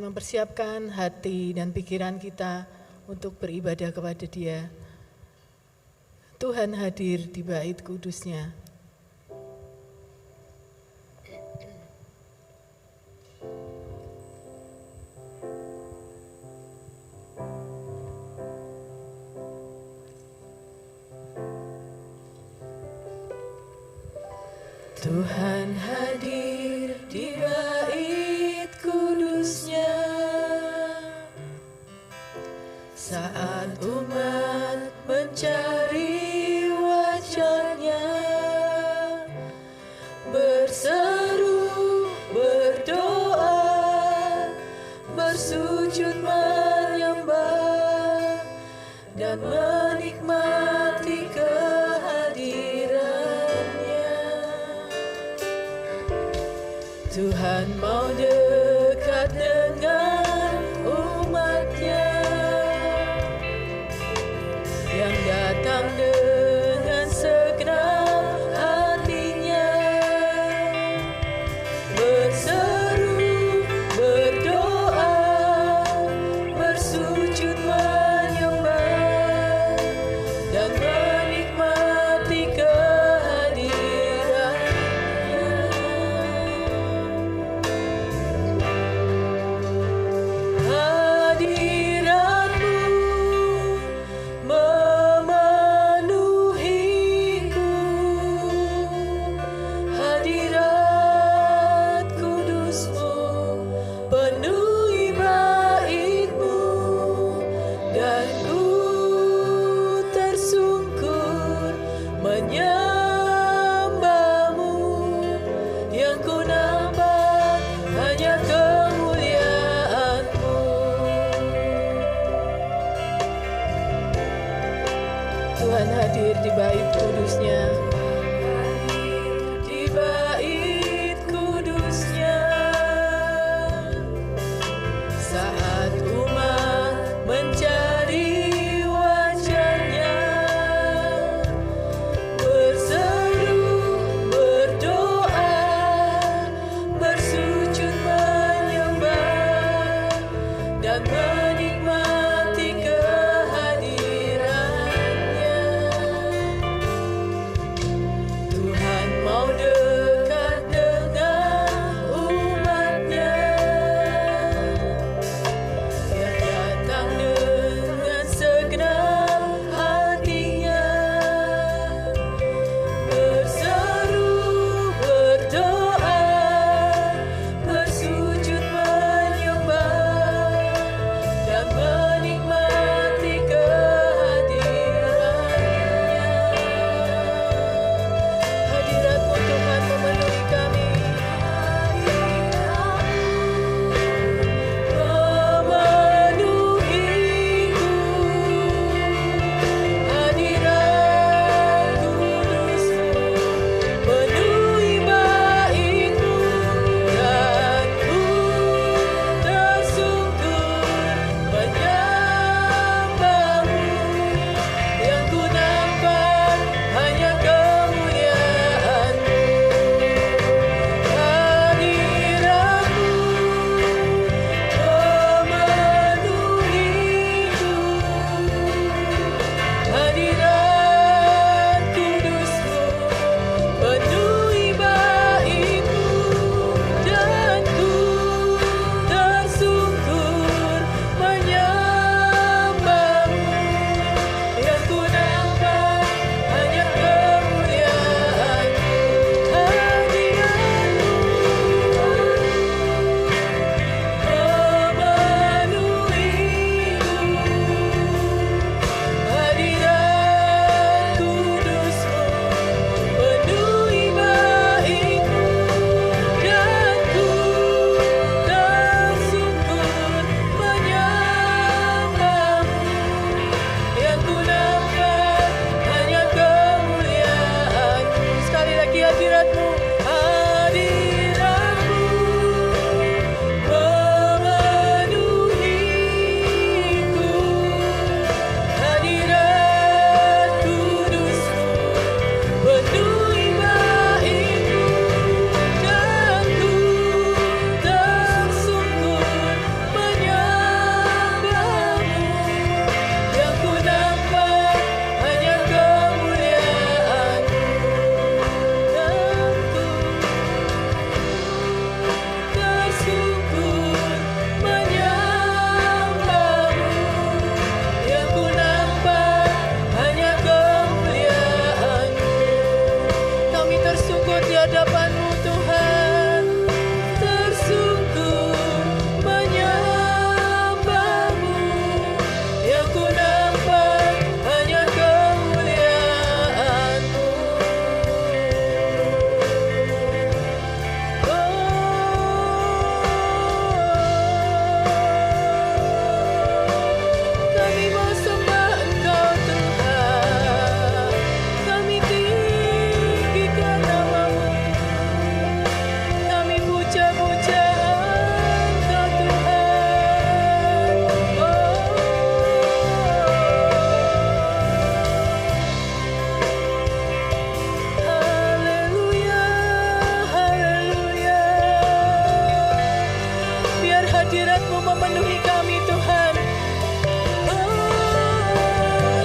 mempersiapkan hati dan pikiran kita untuk beribadah kepada Dia. Tuhan hadir di bait kudus-Nya. Tuhan hadir di bait kudus-Nya saat umat mencari wajah-Nya, berseru, berdoa, bersujud menyembah dan menikmati Tuhan mau dekat dengan umat-Nya yang datang dengan segenap hatinya, berseru, berdoa, bersujud menyembah dan menikmati Tuhan hadir di bait kudus-Nya, di bait kudus-Nya saat umat mencari wajah-Nya, berseru, berdoa, bersujud menyembah dan menikmati kehadiran hadirat-Mu memenuhi kami Tuhan.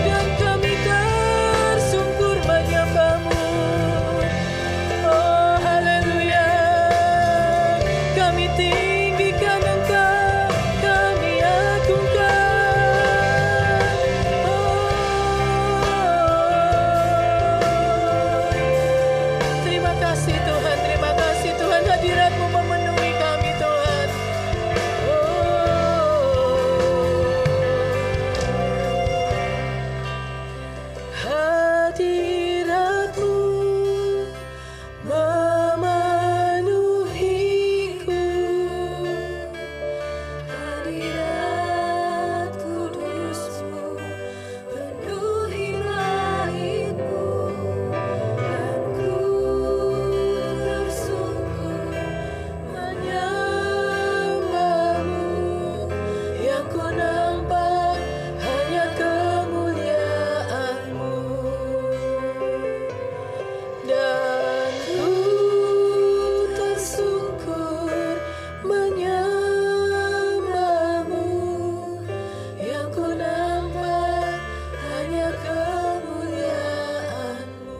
Dan kami tersungkur menyembah-Mu. Oh haleluya, kami tinggikan Engkau, kami agungkan. Terima kasih Tuhan, terima kasih Tuhan, hadirat-Mu memenuhi kami Tuhan. Hadirat-Mu memenuhiku, Hadirat kudus-Mu penuhi langitku, dan ku tersungkur menyembah-Mu. Yang ku nampak hanya kemuliaan-Mu, dan ku tersungkur menyembah-Mu. Yang ku nampak hanya kemuliaan-Mu.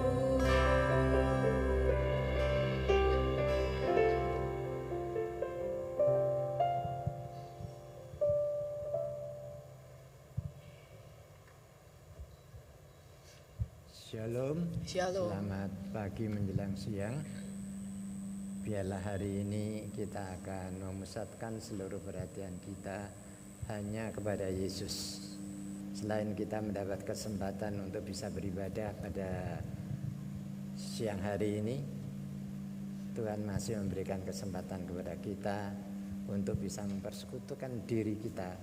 Shalom. Shalom. Selamat pagi menjelang siang. Biarlah hari ini kita akan memusatkan seluruh perhatian kita hanya kepada Yesus. Selain kita mendapat kesempatan untuk bisa beribadah pada siang hari ini, Tuhan masih memberikan kesempatan kepada kita untuk bisa mempersekutukan diri kita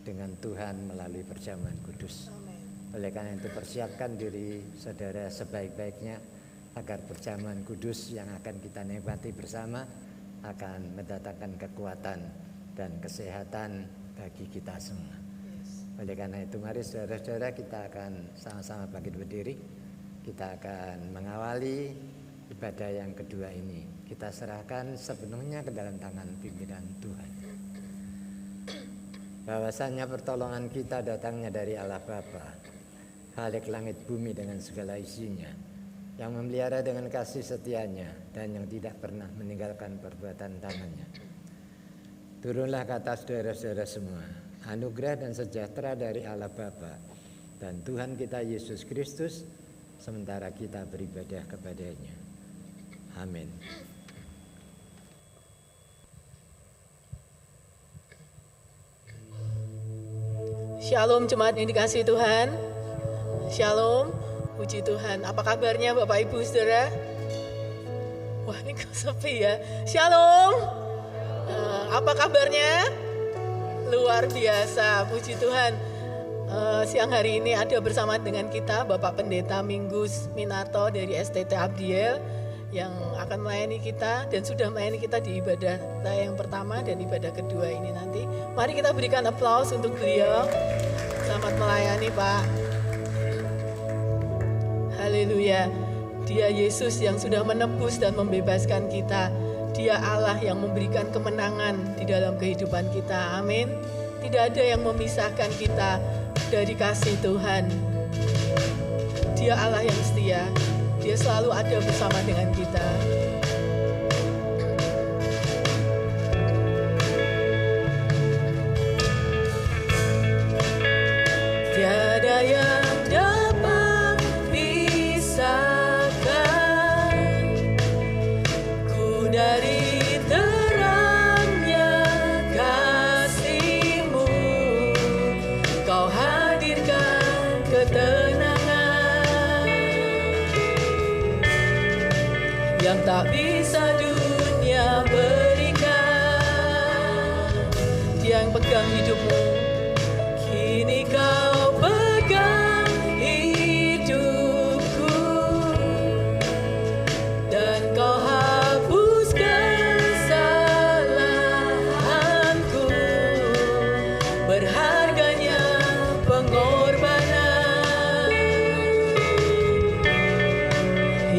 dengan Tuhan melalui perjamuan kudus. Oleh karena itu persiapkan diri saudara sebaik-baiknya agar perjamuan kudus yang akan kita nikmati bersama akan mendatangkan kekuatan dan kesehatan bagi kita semua. Oleh karena itu mari saudara-saudara kita akan sama-sama bangkit berdiri. Kita akan mengawali ibadah yang kedua ini. Kita serahkan sepenuhnya ke dalam tangan pimpinan Tuhan. Bahwasanya pertolongan kita datangnya dari Allah Bapa, Khalik langit bumi dengan segala isinya, yang memelihara dengan kasih setianya dan yang tidak pernah meninggalkan perbuatan tangannya. Turunlah ke atas saudara-saudara semua anugerah dan sejahtera dari Allah Bapa dan Tuhan kita Yesus Kristus sementara kita beribadah kepadanya. Amin. Shalom jemaat yang dikasihi Tuhan. Shalom, puji Tuhan. Apa kabarnya Bapak Ibu Saudara? Wah ini kok sepi ya. Shalom. Apa kabarnya? Luar biasa, puji Tuhan. Siang hari ini ada bersama dengan kita Bapak Pendeta Minggus Minato dari STT Abdiel yang akan melayani kita dan sudah melayani kita di ibadah yang pertama dan ibadah kedua ini nanti. Mari kita berikan aplaus untuk beliau. Selamat melayani Pak. Haleluya. Dia Yesus yang sudah menebus dan membebaskan kita. Dia Allah yang memberikan kemenangan di dalam kehidupan kita. Amin. Tidak ada yang memisahkan kita dari kasih Tuhan. Dia Allah yang setia. Dia selalu ada bersama dengan kita. Tiada yang dapat pisahkan ku dari terangnya kasih-Mu. Kau hadirkan ketenangan yang tak bisa dunia berikan. Dia yang pegang hidupmu, kini kau pegang hidupku, dan kau hapus kesalahanku. Berharganya pengorbanan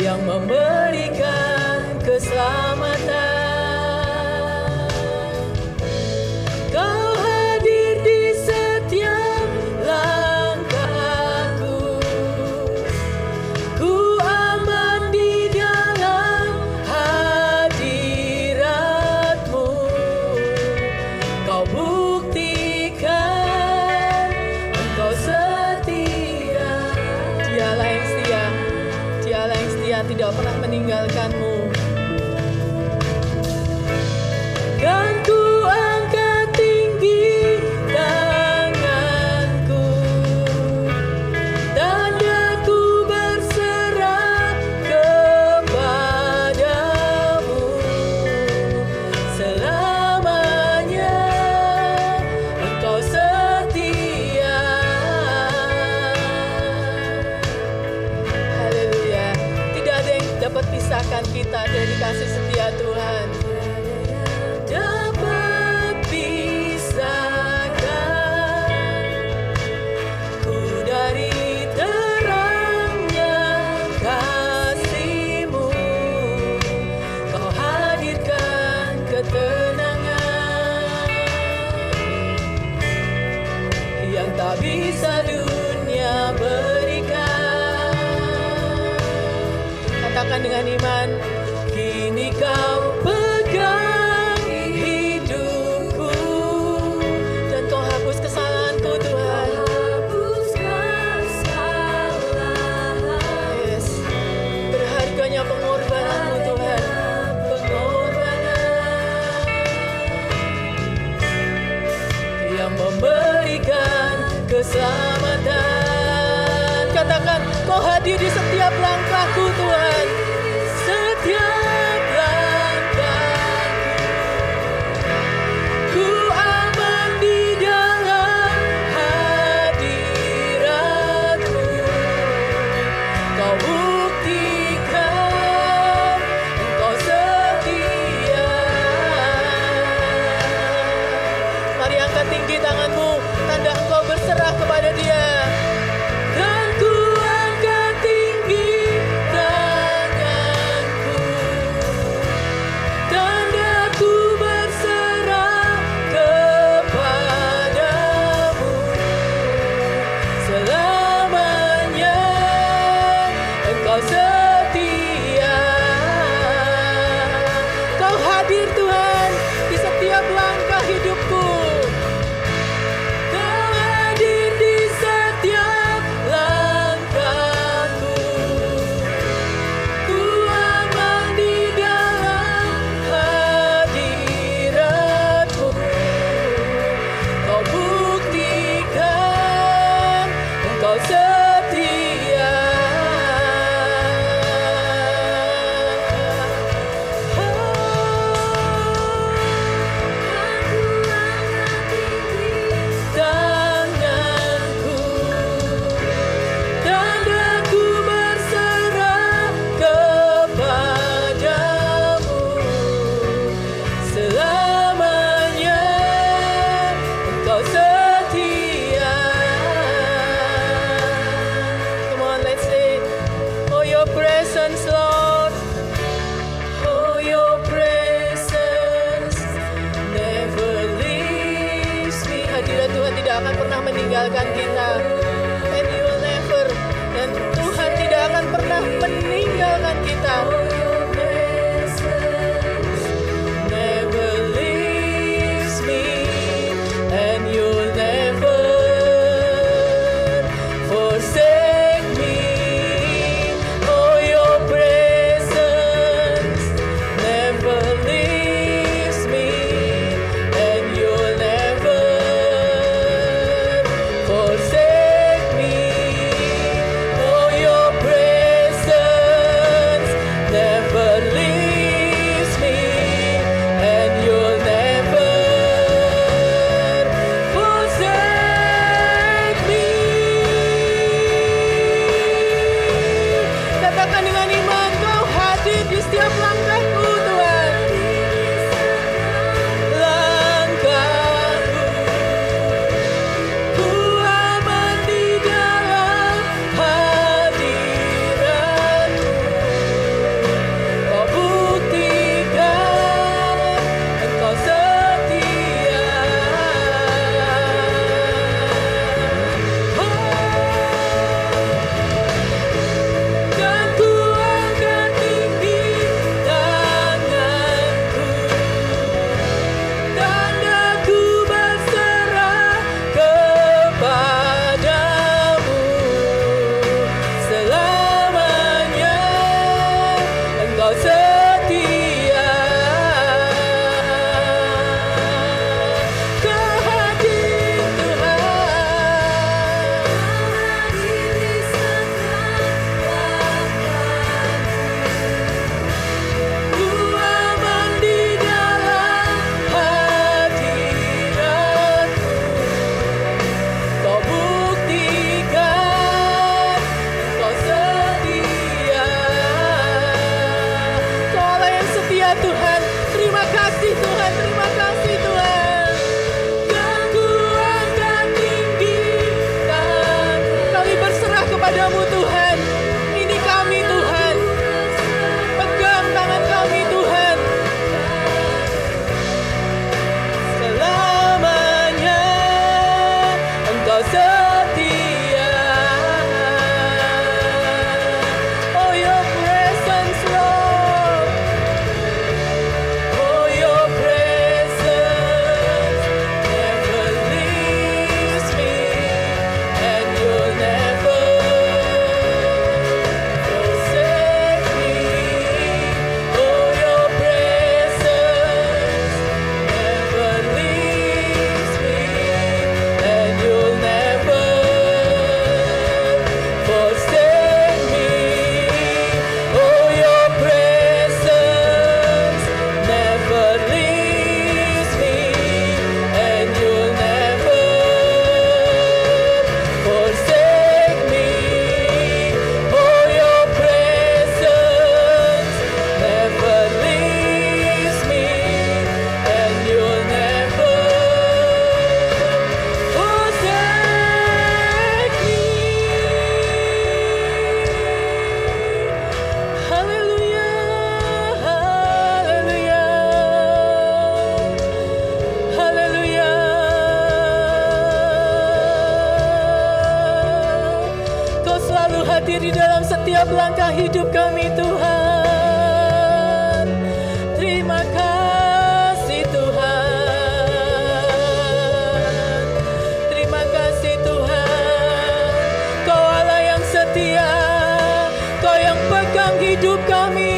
yang memberikan keselamatan. meninggalkan-Mu. Dan ku angkat tinggi tanganku, tandaku berserah kepadamu. Selamanya Engkau setia. Haleluya. Tidak ada yang dapat pisahkan kita dari kasih setia Tuhan. Dapat pisahkan ku dari terangnya kasih-Mu. Kau hadirkan ketenangan yang tak bisa dunia berikan. Katakan dengan iman, Kini Kau pegang hidupku, dan Kau hapus kesalahanku Tuhan. hapuskan kesalahan. Yes. Berharganya pengorbanan-Mu Tuhan. Pengorbanan yang memberikan keselamatan. Katakan, Kau hadir di setiap langkahku Tuhan. Setiap langkahku, ku aman di dalam hadirat-Mu. Kau buktikan Engkau setia. Mari angkat tinggi tanganmu, tanda Engkau berserah kepada Dia. Dan ku angkat tinggi tanganku, tandaku berserah kepadamu. Selamanya Engkau setia. Kau hadir Tuhan di setiap langkah hidupku. Kau hadir di setiap langkahku. Ku aman di dalam hadirat-Mu. Kau buktikan Engkau setia. Tanganku, tandaku berserah kepadamu. Selamanya Engkau setia. Come on, let's say, oh your presence Lord. Oh, your presence never leaves me. Hadirat Tuhan tidak akan pernah meninggalkan kita. And you will never. Dan Tuhan tidak akan pernah meninggalkan kita. Your presence never leaves me, and you'll never forsake me. Oh, your presence never leaves me, and you'll never forsake setiap langkah hidup kami Tuhan. Terima kasih Tuhan. Terima kasih Tuhan. Kau Allah yang setia, Kau yang pegang hidup kami.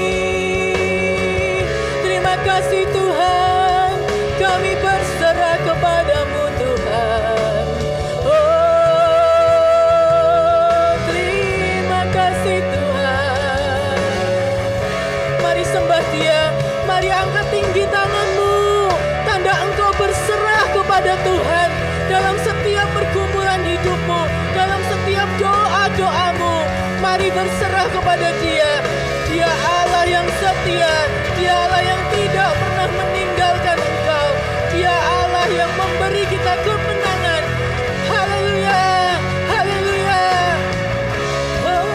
Terima kasih Tuhan, kami berserah kepadamu Tuhan. Oh, terima kasih Tuhan. Mari sembah Dia, mari angkat tinggi tanganmu, tanda engkau berserah kepada Tuhan dalam setiap pergumulan hidupmu, dalam setiap doa-doamu. Mari berserah kepada Dia. Dia Allah yang setia, Dia Allah yang tidak pernah meninggalkan engkau. Dia Allah yang memberi kita kemenangan. Haleluya, haleluya. Oh.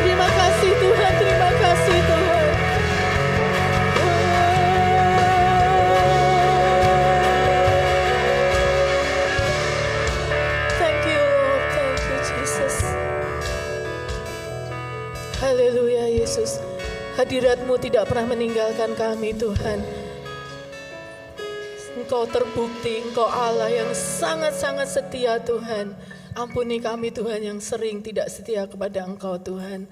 Terima kasih Tuhan, terima kasih Tuhan. Thank you Lord, thank you Jesus. Haleluya Yesus. Hadirat-Mu tidak pernah meninggalkan kami Tuhan. Engkau terbukti, Engkau Allah yang sangat-sangat setia Tuhan. Ampuni kami Tuhan yang sering tidak setia kepada Engkau Tuhan.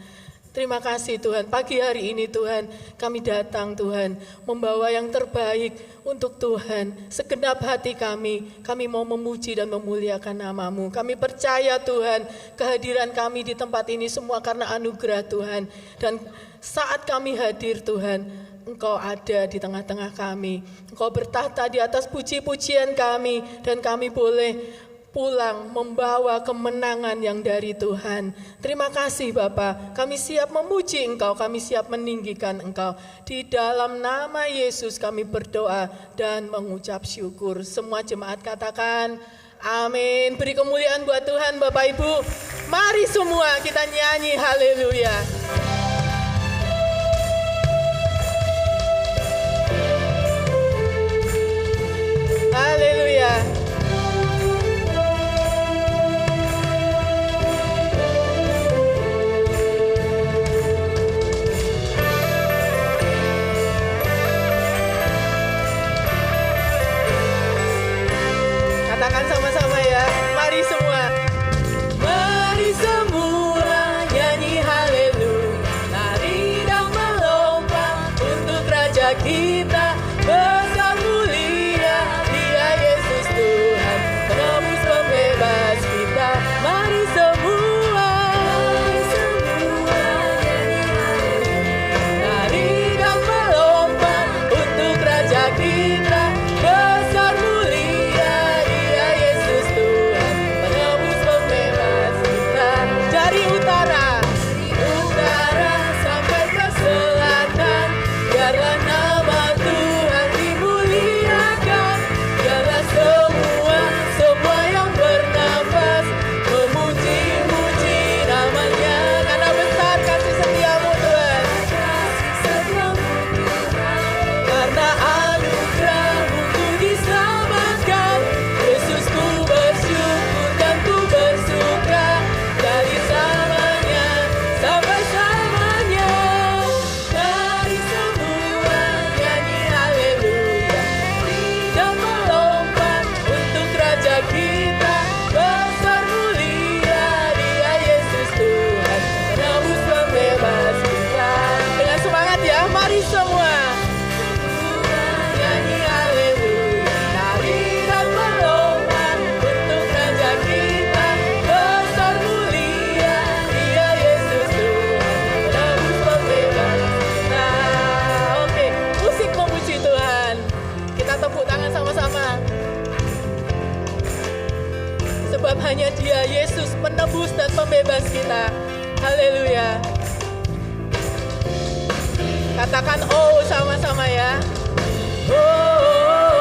Terima kasih Tuhan, pagi hari ini Tuhan kami datang Tuhan membawa yang terbaik untuk Tuhan. Segenap hati kami mau memuji dan memuliakan nama-Mu. Kami percaya Tuhan kehadiran kami di tempat ini semua karena anugerah Tuhan. Dan saat kami hadir Tuhan, Engkau ada di tengah-tengah kami. Engkau bertahta di atas puji-pujian kami dan kami boleh pulang membawa kemenangan yang dari Tuhan. Terima kasih Bapa, kami siap memuji Engkau, kami siap meninggikan Engkau. Di dalam nama Yesus kami berdoa dan mengucap syukur. Semua jemaat katakan amin. Beri kemuliaan buat Tuhan Bapak Ibu. Mari semua kita nyanyi haleluya. Haleluya. Katakan sama-sama ya, mari semua. Mari semua nyanyi haleluya, nari dan melompat untuk Raja kita. Besar mulia Dia Yesus Tuhan, penebus pembebas kita. Mari semua nyanyi haleluya, nari dan melompat untuk Raja kita. Besar mulia Dia Yesus Tuhan, penebus pembebas kita. Dari utara sampai ke selatan, biarlah nama Tuhan dimuliakan. Biarlah semua yang bernafas memuji-muji namanya. Karena besar kasih setiamu Tuhan, karena anugerah-Mu ku diselamatkan. Yesus ku bersyukur dan ku bersuka dari samanya sampai samanya. Mari semua nyanyi haleluya dan melompat untuk Raja kita. Besar mulia Dia Yesus Tuhan, penebus pembebas kita. Dengan semangat ya, mari semua nyanyi haleluya, nari dan melompat untuk Raja kita. Besar mulia Dia Yesus Tuhan, penebus pembebas kita. Oke, musik memuji Tuhan. Kita tepuk tangan sama-sama. Sebab hanya Dia Yesus penebus dan pembebas kita. Haleluya. Katakan oh sama-sama ya. Oh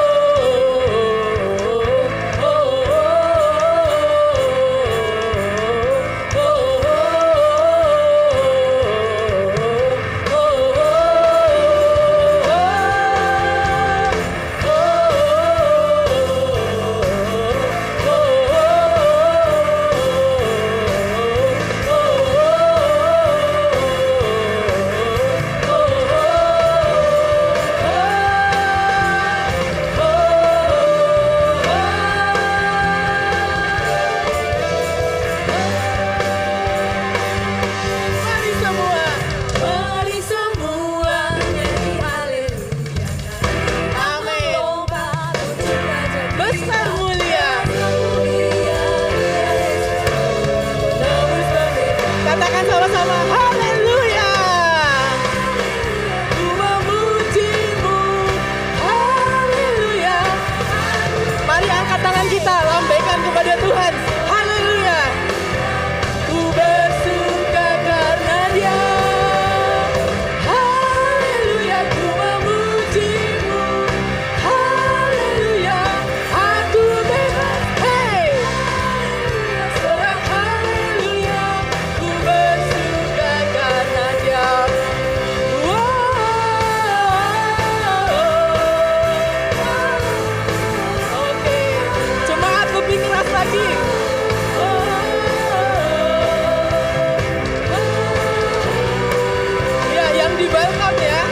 di balkon ya.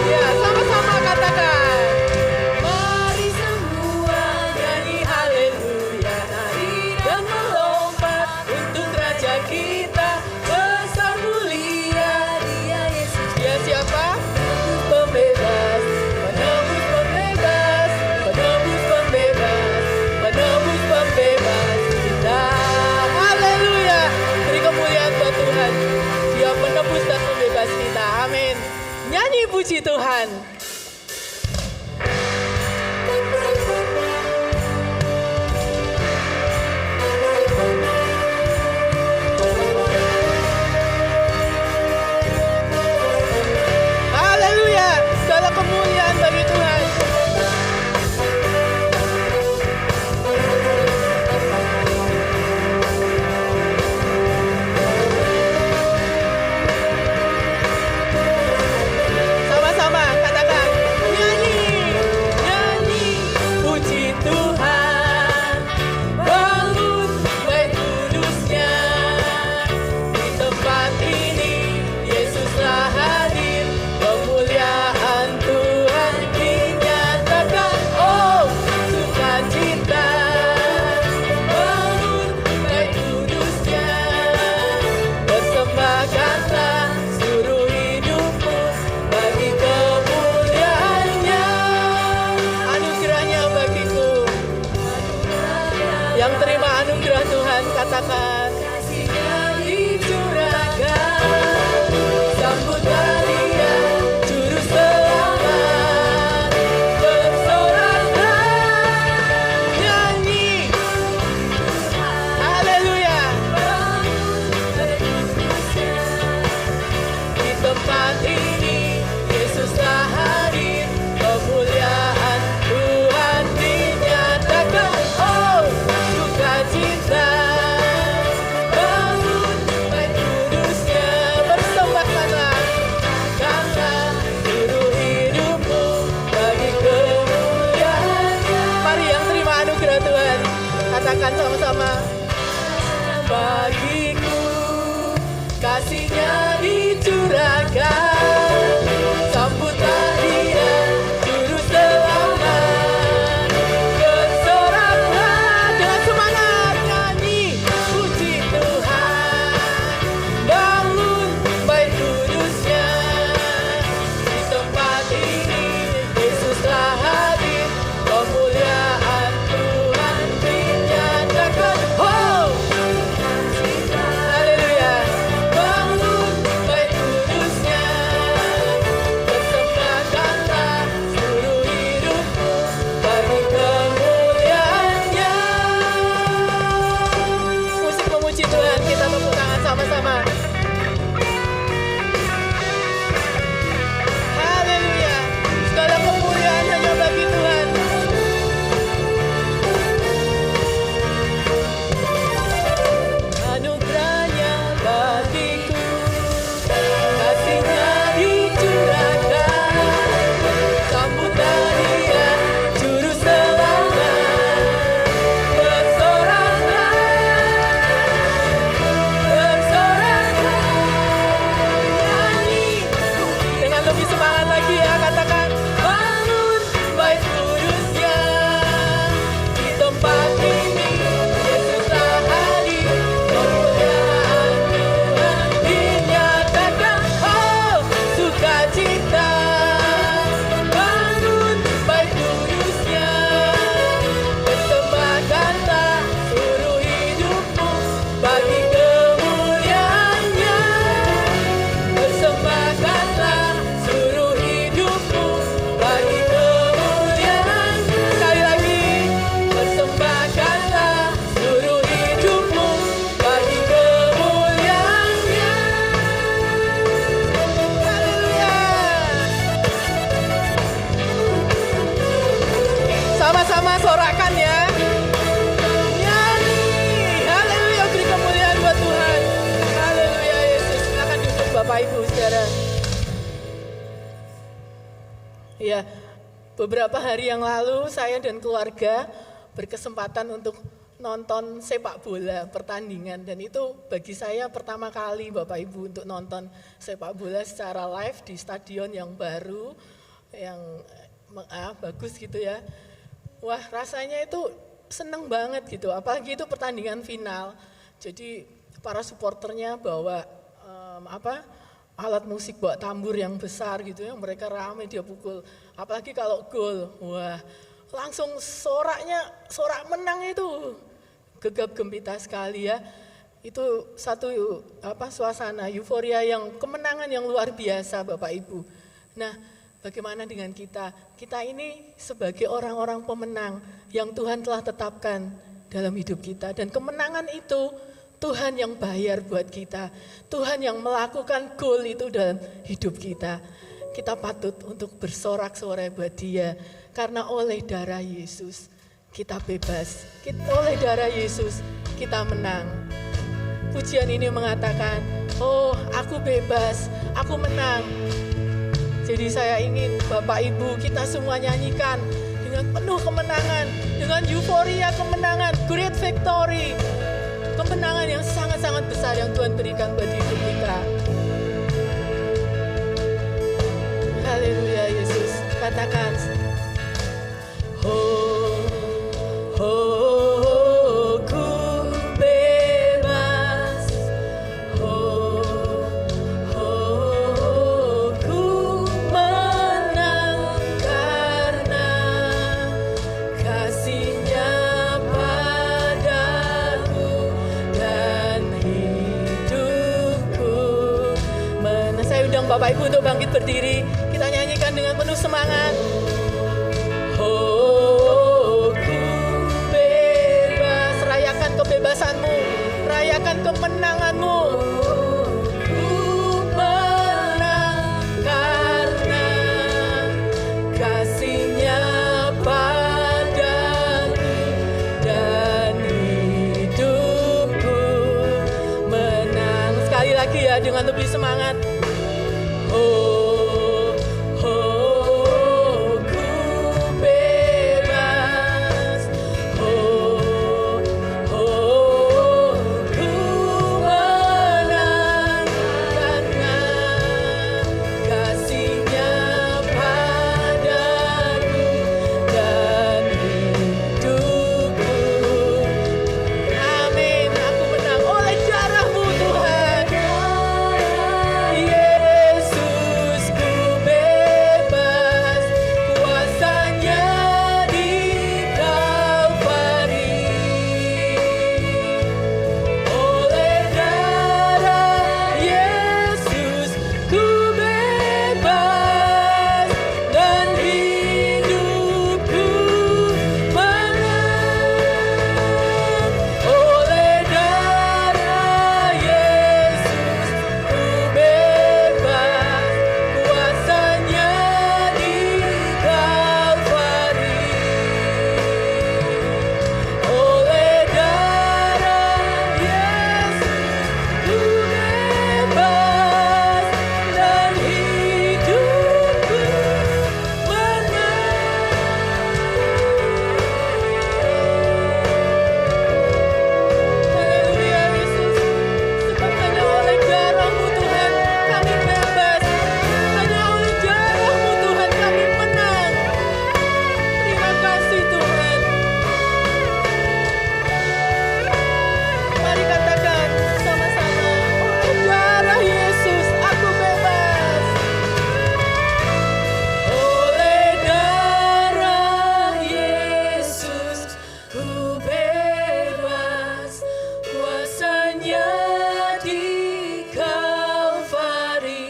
Ya, sama-sama katakan. Mari semua nyanyi haleluya, nari dan melompat untuk Raja kita. Besar mulia Dia Yesus. Dia siapa? Pembebas, penebus pembebas, penebus pembebas, penebus pembebas kita. Haleluya. Beri kemuliaan buat Tuhan. Dia penebus dan pembebas kita. Amin. Nyanyi puji Tuhan. Haleluya. Segala kemuliaan bagi Tuhan. Sama-sama katakan. Nyanyi, nyanyi puji Tuhan. Bangun baik kudusnya. Di tempat ini Yesuslah hadir. Kemuliaan Tuhan dinyatakan. Oh, sukacita. Bangun baik kudusnya. Persembahkanlah seluruh hidupmu bagi kemuliaannya. Anugerahnya bagiku. Yang terima anugerah Tuhan katakan. Kasih-Nya dicurahkan. Sambutlah Dia, Juru Selamat. Bersoraklah, nyanyi. Haleluya. Di tempat ini Yesuslah hadir. Kemuliaan Tuhan dinyatakan. Oh, sukacita. Bangun baik kudusnya. Persembahkanlah, karena seluruh hidupmu bagi kemuliaannya. Mari yang terima anugerah Tuhan katakan sama-sama. Bagiku kasih-Nya dicurahkan. Sambutlah Dia, Juru Selamat. Bersoraklah dengan semangat, nyanyi puji Tuhan. Bangun baik kudusnya. Di tempat ini Yesuslah hadir. Kemuliaan Tuhan dinyatakan. Oh, haleluya. Bangun baik kudusnya. Persembahkanlah seluruh hidupmu bagi kemuliaannya. Musik memuji Tuhan, kita tepuk tangan sama-sama. Haleluya. Segala kemuliaan hanya bagi Tuhan. Anugerahnya bagiku, kasih-Nya dicurahkan. Sambutlah Dia, Juru Selamat. Bersoraklah, bersoraklah, nyanyi. Dengan lebih semangat lagi ya, katakan. Bangun baik kudusnya. Di tempat ini Yesuslah hadir. Kemuliaan Tuhan dinyatakan. Oh, sukacita. Bangun baik kudusnya. Persembahkanlah seluruh hidupmu bagi kemuliaannya. Persembahkanlah seluruh hidupmu bagi kemuliaan. Sekali lagi. Persembahkanlah seluruh hidupmu bagi kemuliaannya. Haleluya. Sama-sama sorakan ya. Nyanyi. Haleluya, beri kemuliaan buat Tuhan. Haleluya Yesus. Silakan duduk Bapak Ibu Saudara. Ya, Beberapa hari yang lalu saya dan keluarga berkesempatan untuk nonton sepak bola pertandingan, dan itu bagi saya pertama kali Bapak Ibu untuk nonton sepak bola secara live di stadion yang baru, yang bagus gitu ya. Wah, rasanya itu seneng banget gitu, apalagi itu pertandingan final. Jadi para supporternya bawa alat musik, bawa tambur yang besar gitu ya, mereka ramai dia pukul. Apalagi kalau gol, wah langsung sorak menang itu gegap gempita sekali ya. Itu satu suasana euforia yang kemenangan yang luar biasa Bapak Ibu. Nah, bagaimana dengan kita? Kita ini sebagai orang-orang pemenang yang Tuhan telah tetapkan dalam hidup kita, dan kemenangan itu Tuhan yang bayar buat kita. Tuhan yang melakukan gol itu dalam hidup kita. Kita patut untuk bersorak-sorai buat Dia, karena oleh darah Yesus kita bebas. Oleh darah Yesus kita menang. Pujian ini mengatakan, oh aku bebas, aku menang. Jadi saya ingin Bapak Ibu kita semua nyanyikan dengan penuh kemenangan, dengan euforia kemenangan, great victory. Kemenangan yang sangat-sangat besar yang Tuhan berikan buat hidup kita. Haleluya Yesus. Katakan, oh, oh, ku bebas. Oh, oh, ku menang karena kasih-Nya padaku dan hidupku. Saya undang Bapak Ibu untuk bangkit berdiri. Kita nyanyikan dengan penuh semangat. Oh, ku bebas. Rayakan kebebasanmu, rayakan kemenanganmu. Ku menang karena kasih-Nya padaku dan hidupku menang. Sekali lagi ya, dengan lebih semangat. Oh, oh, ku bebas. Oh, oh, ku menang karena kasih-Nya padaku dan hidupku. Amin, aku menang oleh darah-Mu Tuhan. Yesus, ku bebas, kuasa-Nya di Kalvari. Oleh darah Yesus, ku bebas dan hidupku menang. Oleh darah Yesus, ku bebas, kuasa-Nya di Kalvari. Oleh darah Yesus, ku bebas dan hidupku menang. Haleluya Yesus. Sebab hanya oleh darah-Mu Tuhan kami bebas. Hanya oleh darah-Mu Tuhan kami menang. Terima kasih Tuhan. Mari katakan sama-sama. Oleh darah Yesus aku bebas. Oleh darah Yesus ku bebas, kuasa-Nya di Kalvari.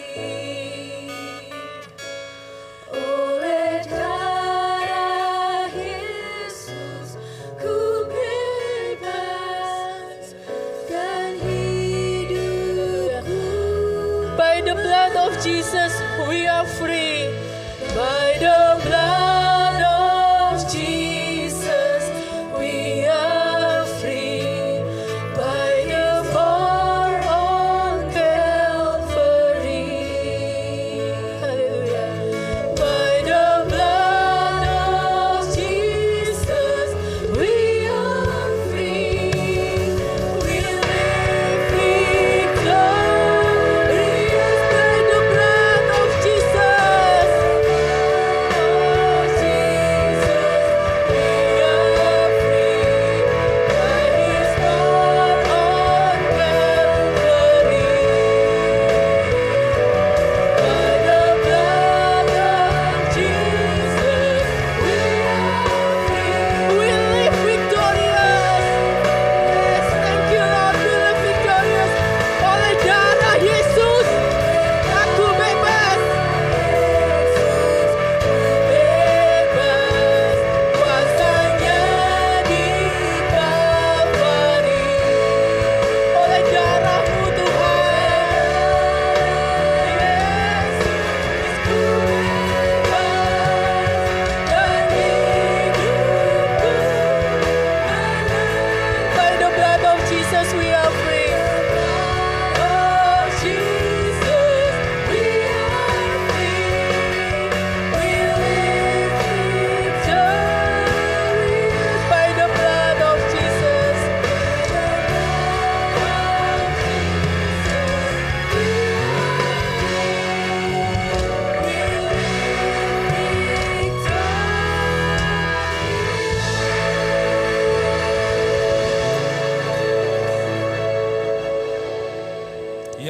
Oleh darah Yesus ku bebas dan hidupku. By the blood of Jesus we are free. By the blood of Jesus we are free. By the power on Calvary. Hallelujah. By the blood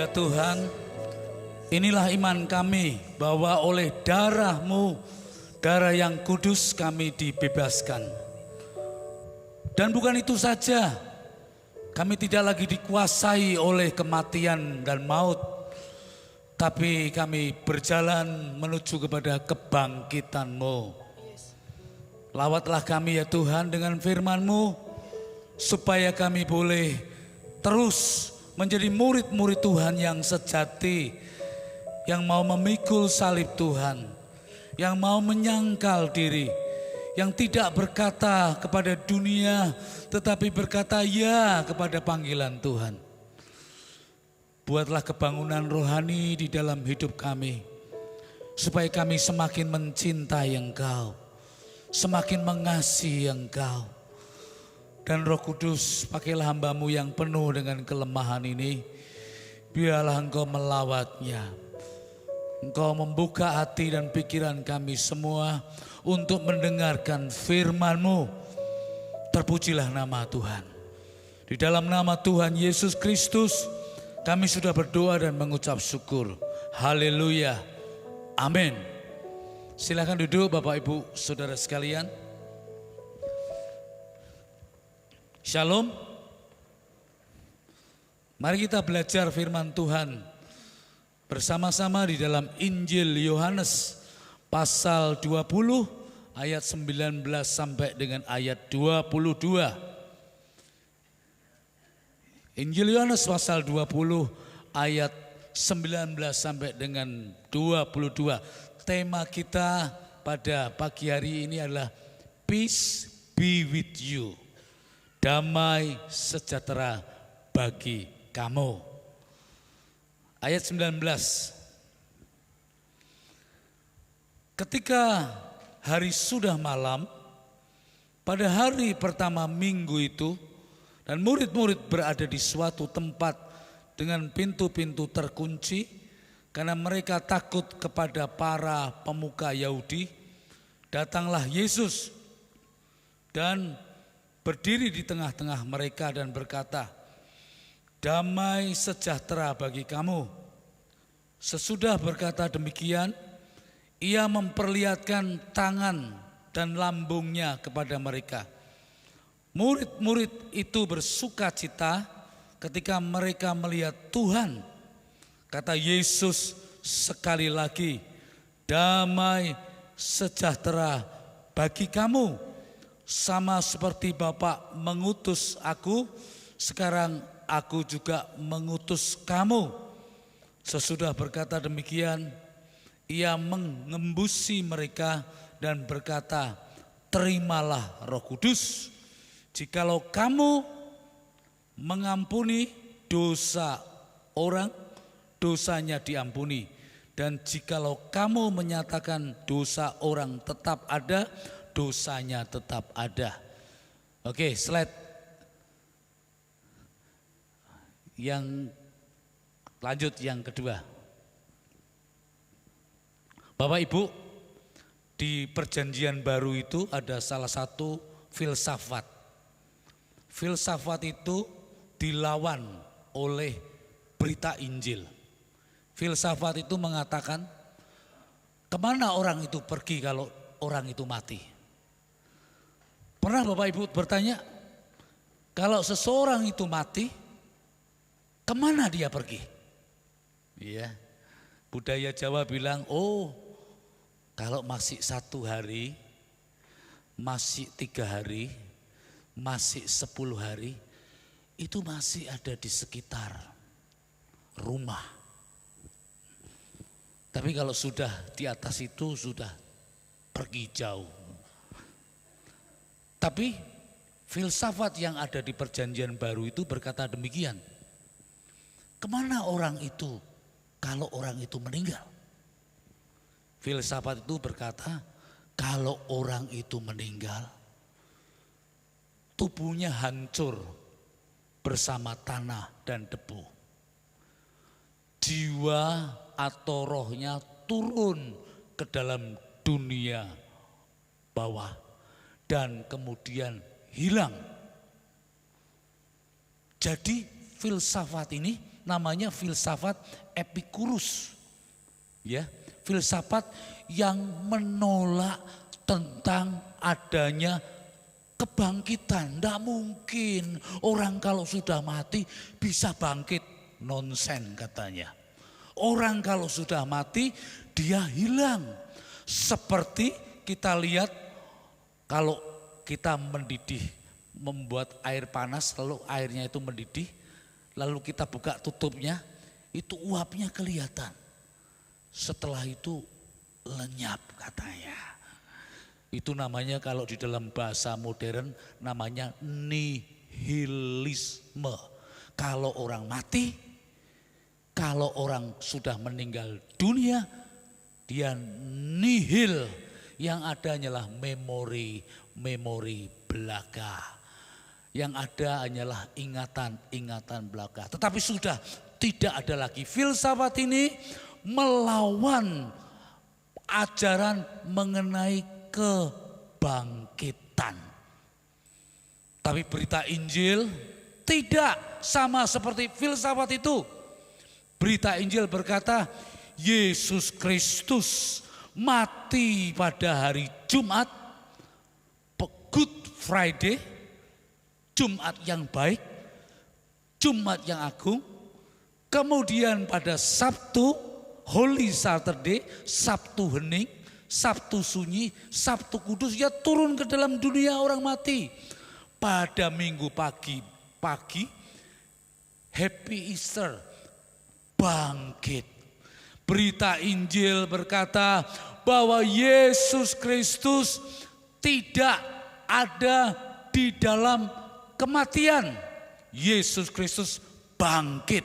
Ya Tuhan, inilah iman kami bahwa oleh darah-Mu, darah yang kudus kami dibebaskan. Dan bukan itu saja, kami tidak lagi dikuasai oleh kematian dan maut, tapi kami berjalan menuju kepada kebangkitan-Mu. Lawatlah kami ya Tuhan dengan firman-Mu, supaya kami boleh terus menjadi murid-murid Tuhan yang sejati, yang mau memikul salib Tuhan, yang mau menyangkal diri, yang tidak berkata kepada dunia, tetapi berkata ya kepada panggilan Tuhan. Buatlah kebangunan rohani di dalam hidup kami, supaya kami semakin mencintai Engkau, semakin mengasihi Engkau. Dan Roh Kudus, pakailah hamba-Mu yang penuh dengan kelemahan ini, biarlah Engkau melawatnya. Engkau membuka hati dan pikiran kami semua untuk mendengarkan firman-Mu. Terpujilah nama Tuhan. Di dalam nama Tuhan Yesus Kristus, kami sudah berdoa dan mengucap syukur. Haleluya. Amin. Silakan duduk Bapak Ibu Saudara sekalian. Shalom. Mari kita belajar firman Tuhan bersama-sama di dalam Injil Yohanes pasal 20 ayat 19 sampai dengan ayat 22. Injil Yohanes pasal 20 ayat 19 sampai dengan 22. Tema kita pada pagi hari ini adalah Peace be with you. Damai sejahtera bagi kamu. Ayat 19. Ketika hari sudah malam, pada hari pertama minggu itu, dan murid-murid berada di suatu tempat dengan pintu-pintu terkunci, karena mereka takut kepada para pemuka Yahudi, datanglah Yesus dan berdiri di tengah-tengah mereka dan berkata, damai sejahtera bagi kamu. Sesudah berkata demikian, ia memperlihatkan tangan dan lambungnya kepada mereka. Murid-murid itu bersuka cita ketika mereka melihat Tuhan. Kata Yesus sekali lagi, damai sejahtera bagi kamu. Sama seperti Bapa mengutus aku, sekarang aku juga mengutus kamu. Sesudah berkata demikian, ia mengembusi mereka dan berkata, terimalah Roh Kudus. Jikalau kamu mengampuni dosa orang, dosanya diampuni. Dan jikalau kamu menyatakan dosa orang tetap ada, dosanya tetap ada. Oke, slide yang lanjut yang kedua. Bapak Ibu, di perjanjian baru itu ada salah satu filsafat. Filsafat itu dilawan oleh berita Injil. Filsafat itu mengatakan, kemana orang itu pergi kalau orang itu mati? Pernah Bapak Ibu bertanya, kalau seseorang itu mati, kemana dia pergi? Iya, budaya Jawa bilang, oh kalau masih 1 hari, masih 3 hari, masih 10 hari, itu masih ada di sekitar rumah. Tapi kalau sudah di atas itu sudah pergi jauh. Tapi filsafat yang ada di perjanjian baru itu berkata demikian. Kemana orang itu kalau orang itu meninggal? Filsafat itu berkata, kalau orang itu meninggal, tubuhnya hancur bersama tanah dan debu. Jiwa atau rohnya turun ke dalam dunia bawah dan kemudian hilang. Jadi filsafat ini namanya filsafat Epikurus. Ya, filsafat yang menolak tentang adanya kebangkitan. Tidak mungkin orang kalau sudah mati bisa bangkit. Nonsen katanya. Orang kalau sudah mati dia hilang. Seperti kita lihat kalau kita mendidih, membuat air panas lalu airnya itu mendidih. Lalu kita buka tutupnya, itu uapnya kelihatan. Setelah itu lenyap katanya. Itu namanya kalau di dalam bahasa modern namanya nihilisme. Kalau orang mati, kalau orang sudah meninggal dunia, dia nihil. Yang ada hanyalah memori belaka. Yang ada hanyalah ingatan belaka. Tetapi sudah tidak ada lagi. Filsafat ini melawan ajaran mengenai kebangkitan. Tapi berita Injil tidak sama seperti filsafat itu. Berita Injil berkata, Yesus Kristus mati pada hari Jumat, Good Friday, Jumat yang baik, Jumat yang agung. Kemudian pada Sabtu, Holy Saturday, Sabtu hening, Sabtu sunyi, Sabtu kudus, ya turun ke dalam dunia orang mati. Pada Minggu pagi, Happy Easter, bangkit. Berita Injil berkata bahwa Yesus Kristus tidak ada di dalam kematian. Yesus Kristus bangkit.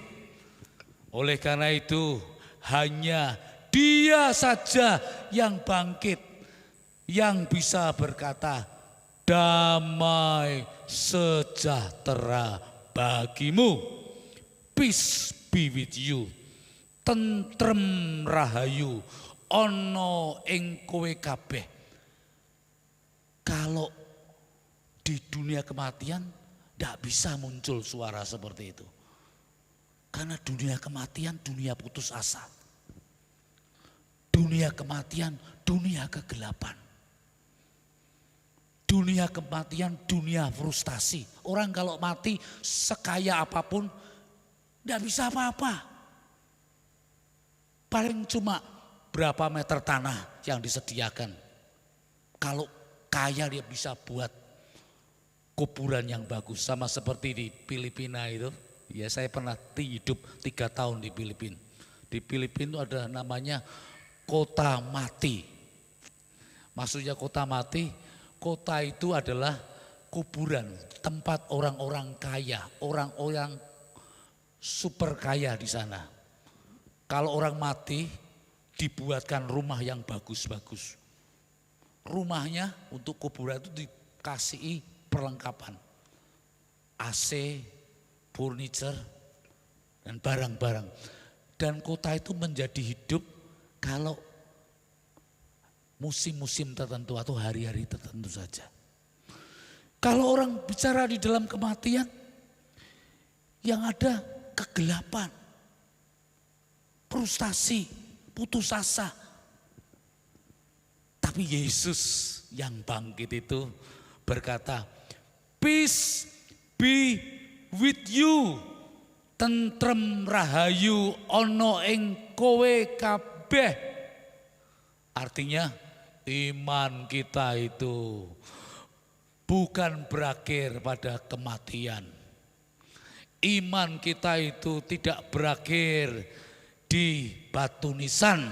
Oleh karena itu hanya Dia saja yang bangkit, yang bisa berkata damai sejahtera bagimu. Peace be with you. Tentrem rahayu ono ing kowe kabeh. Kalau di dunia kematian tidak bisa muncul suara seperti itu. Karena dunia kematian dunia putus asa. Dunia kematian dunia kegelapan. Dunia kematian dunia frustasi. Orang kalau mati sekaya apapun tidak bisa apa-apa. Paling cuma berapa meter tanah yang disediakan. Kalau kaya dia bisa buat kuburan yang bagus. Sama seperti di Filipina itu. Ya saya pernah hidup 3 tahun di Filipina. Di Filipina itu ada namanya kota mati. Maksudnya kota mati, kota itu adalah kuburan. Tempat orang-orang kaya, orang-orang super kaya di sana. Kalau orang mati dibuatkan rumah yang bagus-bagus. Rumahnya untuk kuburan itu dikasih perlengkapan. AC, furniture, dan barang-barang. Dan kota itu menjadi hidup kalau musim-musim tertentu atau hari-hari tertentu saja. Kalau orang bicara di dalam kematian, yang ada kegelapan. Frustasi, putus asa. Tapi Yesus yang bangkit itu berkata, peace be with you. Tentrem rahayu ono ing kowe kabeh. Artinya iman kita itu bukan berakhir pada kematian. Iman kita itu tidak berakhir di batu nisan.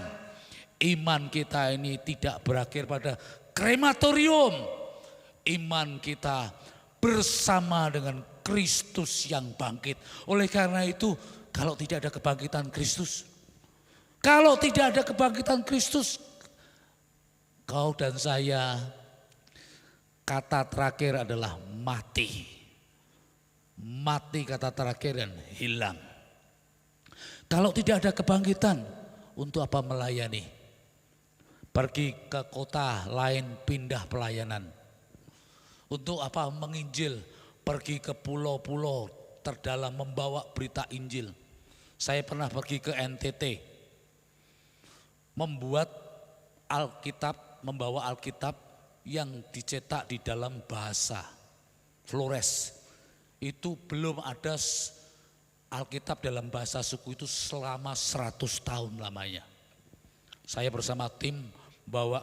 Iman kita ini tidak berakhir pada krematorium. Iman kita bersama dengan Kristus yang bangkit. Oleh karena itu, kalau tidak ada kebangkitan Kristus, kau dan saya, kata terakhir adalah mati. Mati kata terakhir dan hilang. Kalau tidak ada kebangkitan, untuk apa melayani? Pergi ke kota lain, pindah pelayanan. Untuk apa menginjil? Pergi ke pulau-pulau terdalam membawa berita Injil. Saya pernah pergi ke NTT, membuat Alkitab, membawa Alkitab yang dicetak di dalam bahasa Flores. Itu belum ada Alkitab dalam bahasa suku itu selama 100 tahun lamanya. Saya bersama tim bawa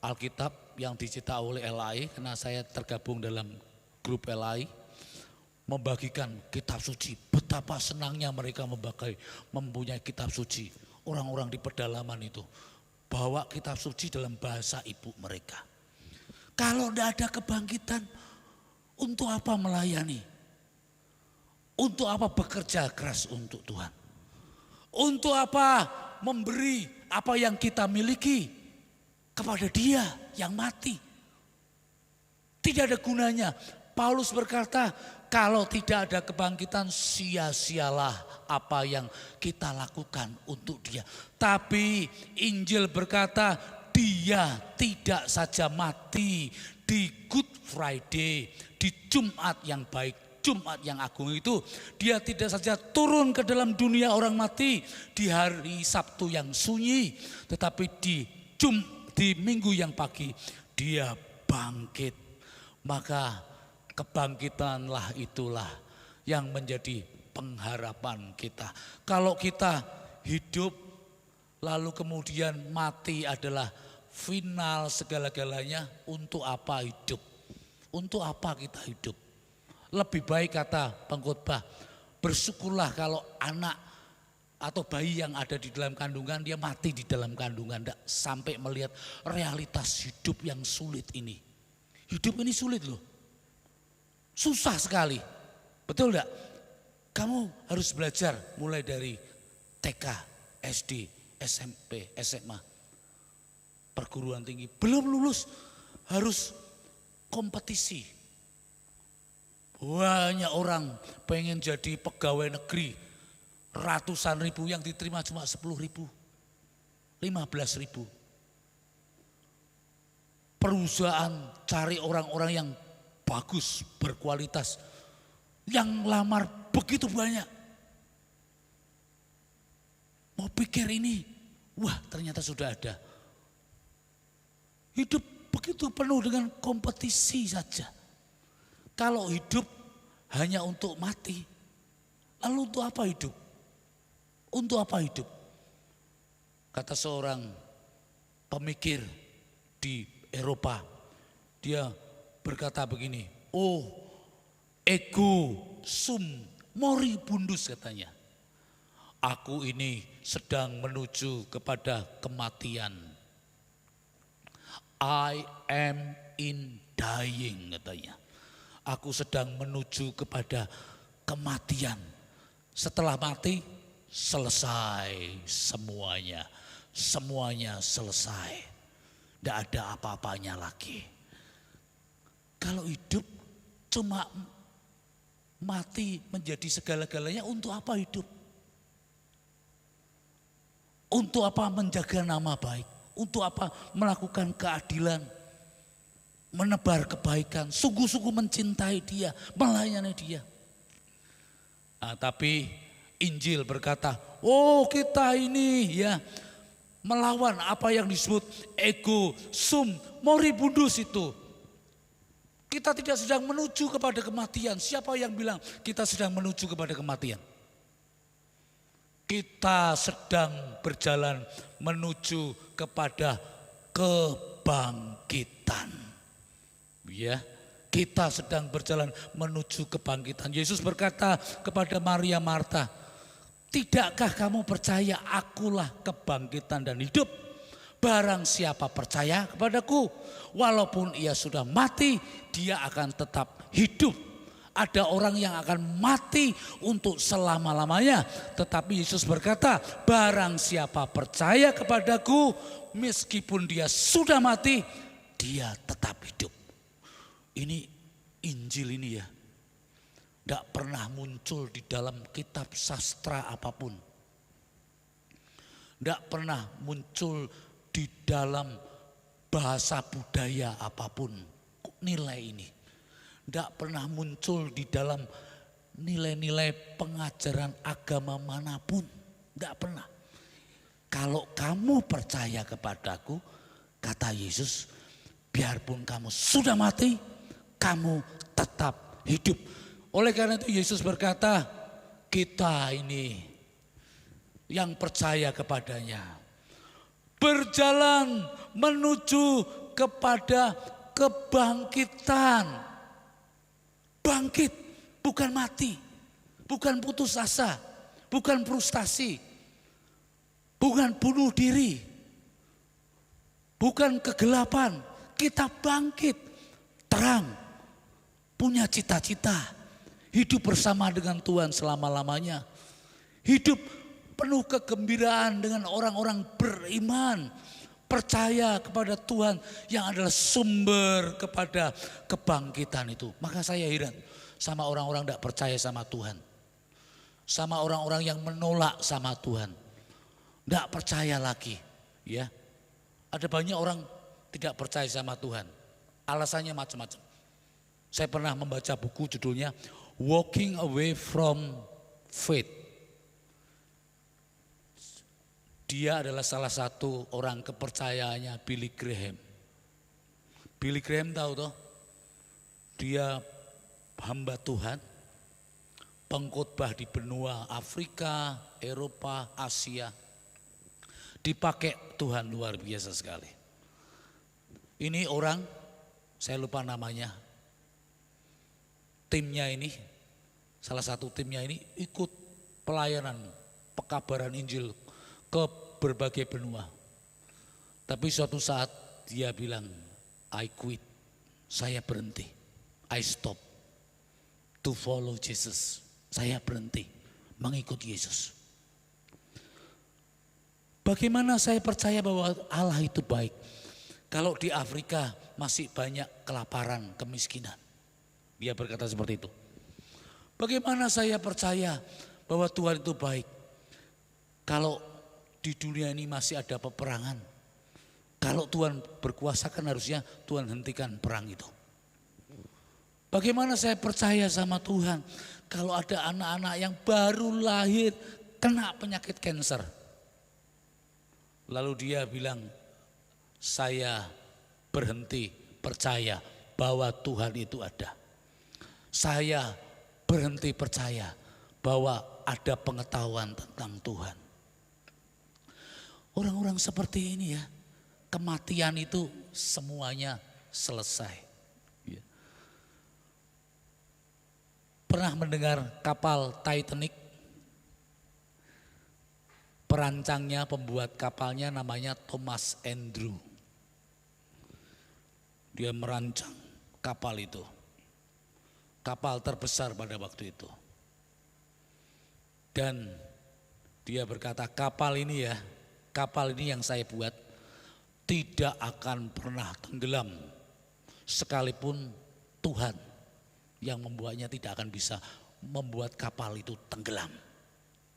Alkitab yang dicetak oleh LAI, karena saya tergabung dalam grup LAI, membagikan kitab suci. Betapa senangnya mereka mempunyai kitab suci. Orang-orang di pedalaman itu bawa kitab suci dalam bahasa ibu mereka. Kalau tidak ada kebangkitan, untuk apa melayani? Untuk apa bekerja keras untuk Tuhan? Untuk apa memberi apa yang kita miliki kepada Dia yang mati? Tidak ada gunanya. Paulus berkata, kalau tidak ada kebangkitan, sia-sialah apa yang kita lakukan untuk Dia. Tapi Injil berkata, Dia tidak saja mati di Good Friday, di Jumat yang baik, Jumat yang agung itu. Dia tidak saja turun ke dalam dunia orang mati di hari Sabtu yang sunyi, tetapi di minggu yang pagi Dia bangkit. Maka kebangkitanlah itulah yang menjadi pengharapan kita. Kalau kita hidup lalu kemudian mati adalah final segala-galanya, untuk apa hidup? Untuk apa kita hidup? Lebih baik kata pengkhotbah, bersyukurlah kalau anak atau bayi yang ada di dalam kandungan dia mati di dalam kandungan, tidak sampai melihat realitas hidup yang sulit ini. Hidup ini sulit loh, susah sekali, betul enggak? Kamu harus belajar mulai dari TK, SD, SMP, SMA, perguruan tinggi, belum lulus harus kompetisi. Banyak orang pengen jadi pegawai negeri, ratusan ribu, yang diterima cuma 10 ribu, 15 ribu. Perusahaan cari orang-orang yang bagus, berkualitas, yang lamar begitu banyak. Mau pikir ini, wah ternyata sudah ada. Hidup begitu penuh dengan kompetisi saja. Kalau hidup hanya untuk mati, lalu untuk apa hidup? Untuk apa hidup? Kata seorang pemikir di Eropa, dia berkata begini, oh ego sum moribundus katanya. Aku ini sedang menuju kepada kematian. I am in dying katanya. Aku sedang menuju kepada kematian. Setelah mati selesai semuanya. Semuanya selesai. Tidak ada apa-apanya lagi. Kalau hidup cuma mati menjadi segala-galanya, untuk apa hidup? Untuk apa menjaga nama baik? Untuk apa melakukan keadilan? Menebar kebaikan, sungguh-sungguh mencintai Dia, melayani Dia. Nah, tapi Injil berkata, oh kita ini ya melawan apa yang disebut ego sum moribundus itu. Kita tidak sedang menuju kepada kematian. Siapa yang bilang kita sedang menuju kepada kematian? Kita sedang berjalan menuju kepada kebangkitan. Ya, kita sedang berjalan menuju kebangkitan. Yesus berkata kepada Maria Marta, tidakkah kamu percaya akulah kebangkitan dan hidup? Barang siapa percaya kepadaku, walaupun ia sudah mati, dia akan tetap hidup. Ada orang yang akan mati untuk selama-lamanya. Tetapi Yesus berkata, barang siapa percaya kepadaku, meskipun dia sudah mati, dia tetap hidup. Ini Injil ini ya, tidak pernah muncul di dalam kitab sastra apapun. Tidak pernah muncul di dalam bahasa budaya apapun nilai ini. Tidak pernah muncul di dalam nilai-nilai pengajaran agama manapun. Tidak pernah. Kalau kamu percaya kepadaku, kata Yesus, biarpun kamu sudah mati, kamu tetap hidup. Oleh karena itu Yesus berkata, kita ini yang percaya kepadanya berjalan menuju kepada kebangkitan. Bangkit, bukan mati, bukan putus asa, bukan frustasi, bukan bunuh diri, bukan kegelapan. Kita bangkit, terang, punya cita-cita, hidup bersama dengan Tuhan selama-lamanya. Hidup penuh kegembiraan dengan orang-orang beriman, percaya kepada Tuhan yang adalah sumber kepada kebangkitan itu. Maka saya heran sama orang-orang tidak percaya sama Tuhan. Sama orang-orang yang menolak sama Tuhan. Tidak percaya lagi. Ya, ada banyak orang tidak percaya sama Tuhan. Alasannya macam-macam. Saya pernah membaca buku judulnya Walking Away from Faith. Dia adalah salah satu orang kepercayaannya Billy Graham. Billy Graham tahu toh? Dia hamba Tuhan, pengkhotbah di benua Afrika, Eropa, Asia. Dipakai Tuhan luar biasa sekali. Ini orang, saya lupa namanya. Timnya ini, salah satu timnya ini ikut pelayanan pekabaran Injil ke berbagai benua. Tapi suatu saat dia bilang, I quit, saya berhenti. I stop to follow Jesus. Saya berhenti mengikut Yesus. Bagaimana saya percaya bahwa Allah itu baik? Kalau di Afrika masih banyak kelaparan, kemiskinan. Dia berkata seperti itu. Bagaimana saya percaya bahwa Tuhan itu baik? Kalau di dunia ini masih ada peperangan. Kalau Tuhan berkuasa kan harusnya Tuhan hentikan perang itu. Bagaimana saya percaya sama Tuhan kalau ada anak-anak yang baru lahir kena penyakit kanker. Lalu dia bilang, saya berhenti percaya bahwa Tuhan itu ada. Saya berhenti percaya bahwa ada pengetahuan tentang Tuhan. Orang-orang seperti ini ya, kematian itu semuanya selesai. Ya. Pernah mendengar kapal Titanic? Perancangnya, pembuat kapalnya namanya Thomas Andrew. Dia merancang kapal itu. Kapal terbesar pada waktu itu. Dan dia berkata, kapal ini yang saya buat tidak akan pernah tenggelam. Sekalipun Tuhan yang membuatnya tidak akan bisa membuat kapal itu tenggelam.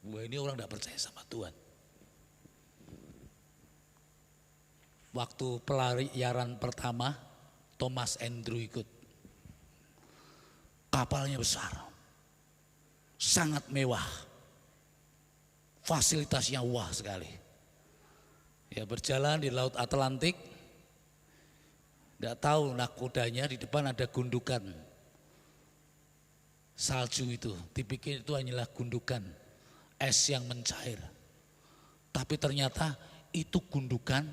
Wah, ini orang tidak percaya sama Tuhan. Waktu pelayaran pertama, Thomas Andrew ikut. Kapalnya besar, sangat mewah, fasilitasnya wah sekali. Ya, berjalan di Laut Atlantik, tidak tahu nakodanya di depan ada gundukan salju itu. Dipikir itu hanyalah gundukan es yang mencair. Tapi ternyata itu gundukan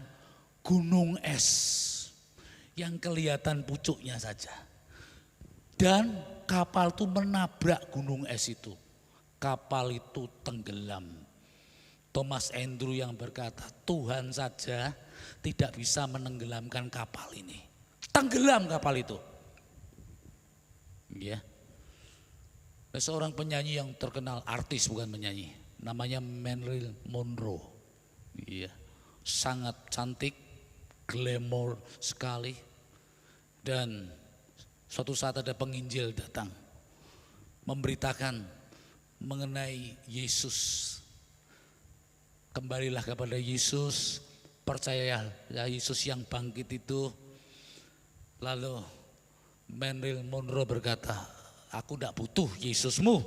gunung es yang kelihatan pucuknya saja. Dan kapal itu menabrak gunung es itu. Kapal itu tenggelam. Thomas Andrew yang berkata, Tuhan saja tidak bisa menenggelamkan kapal ini. Tenggelam kapal itu. Ya. Ada seorang penyanyi yang terkenal, artis bukan penyanyi, namanya Marilyn Monroe. Iya. Sangat cantik, glamour sekali. Dan suatu saat ada penginjil datang memberitakan mengenai Yesus. Kembalilah kepada Yesus, percayalah Yesus yang bangkit itu. Lalu Marilyn Monroe berkata, aku tidak butuh Yesusmu.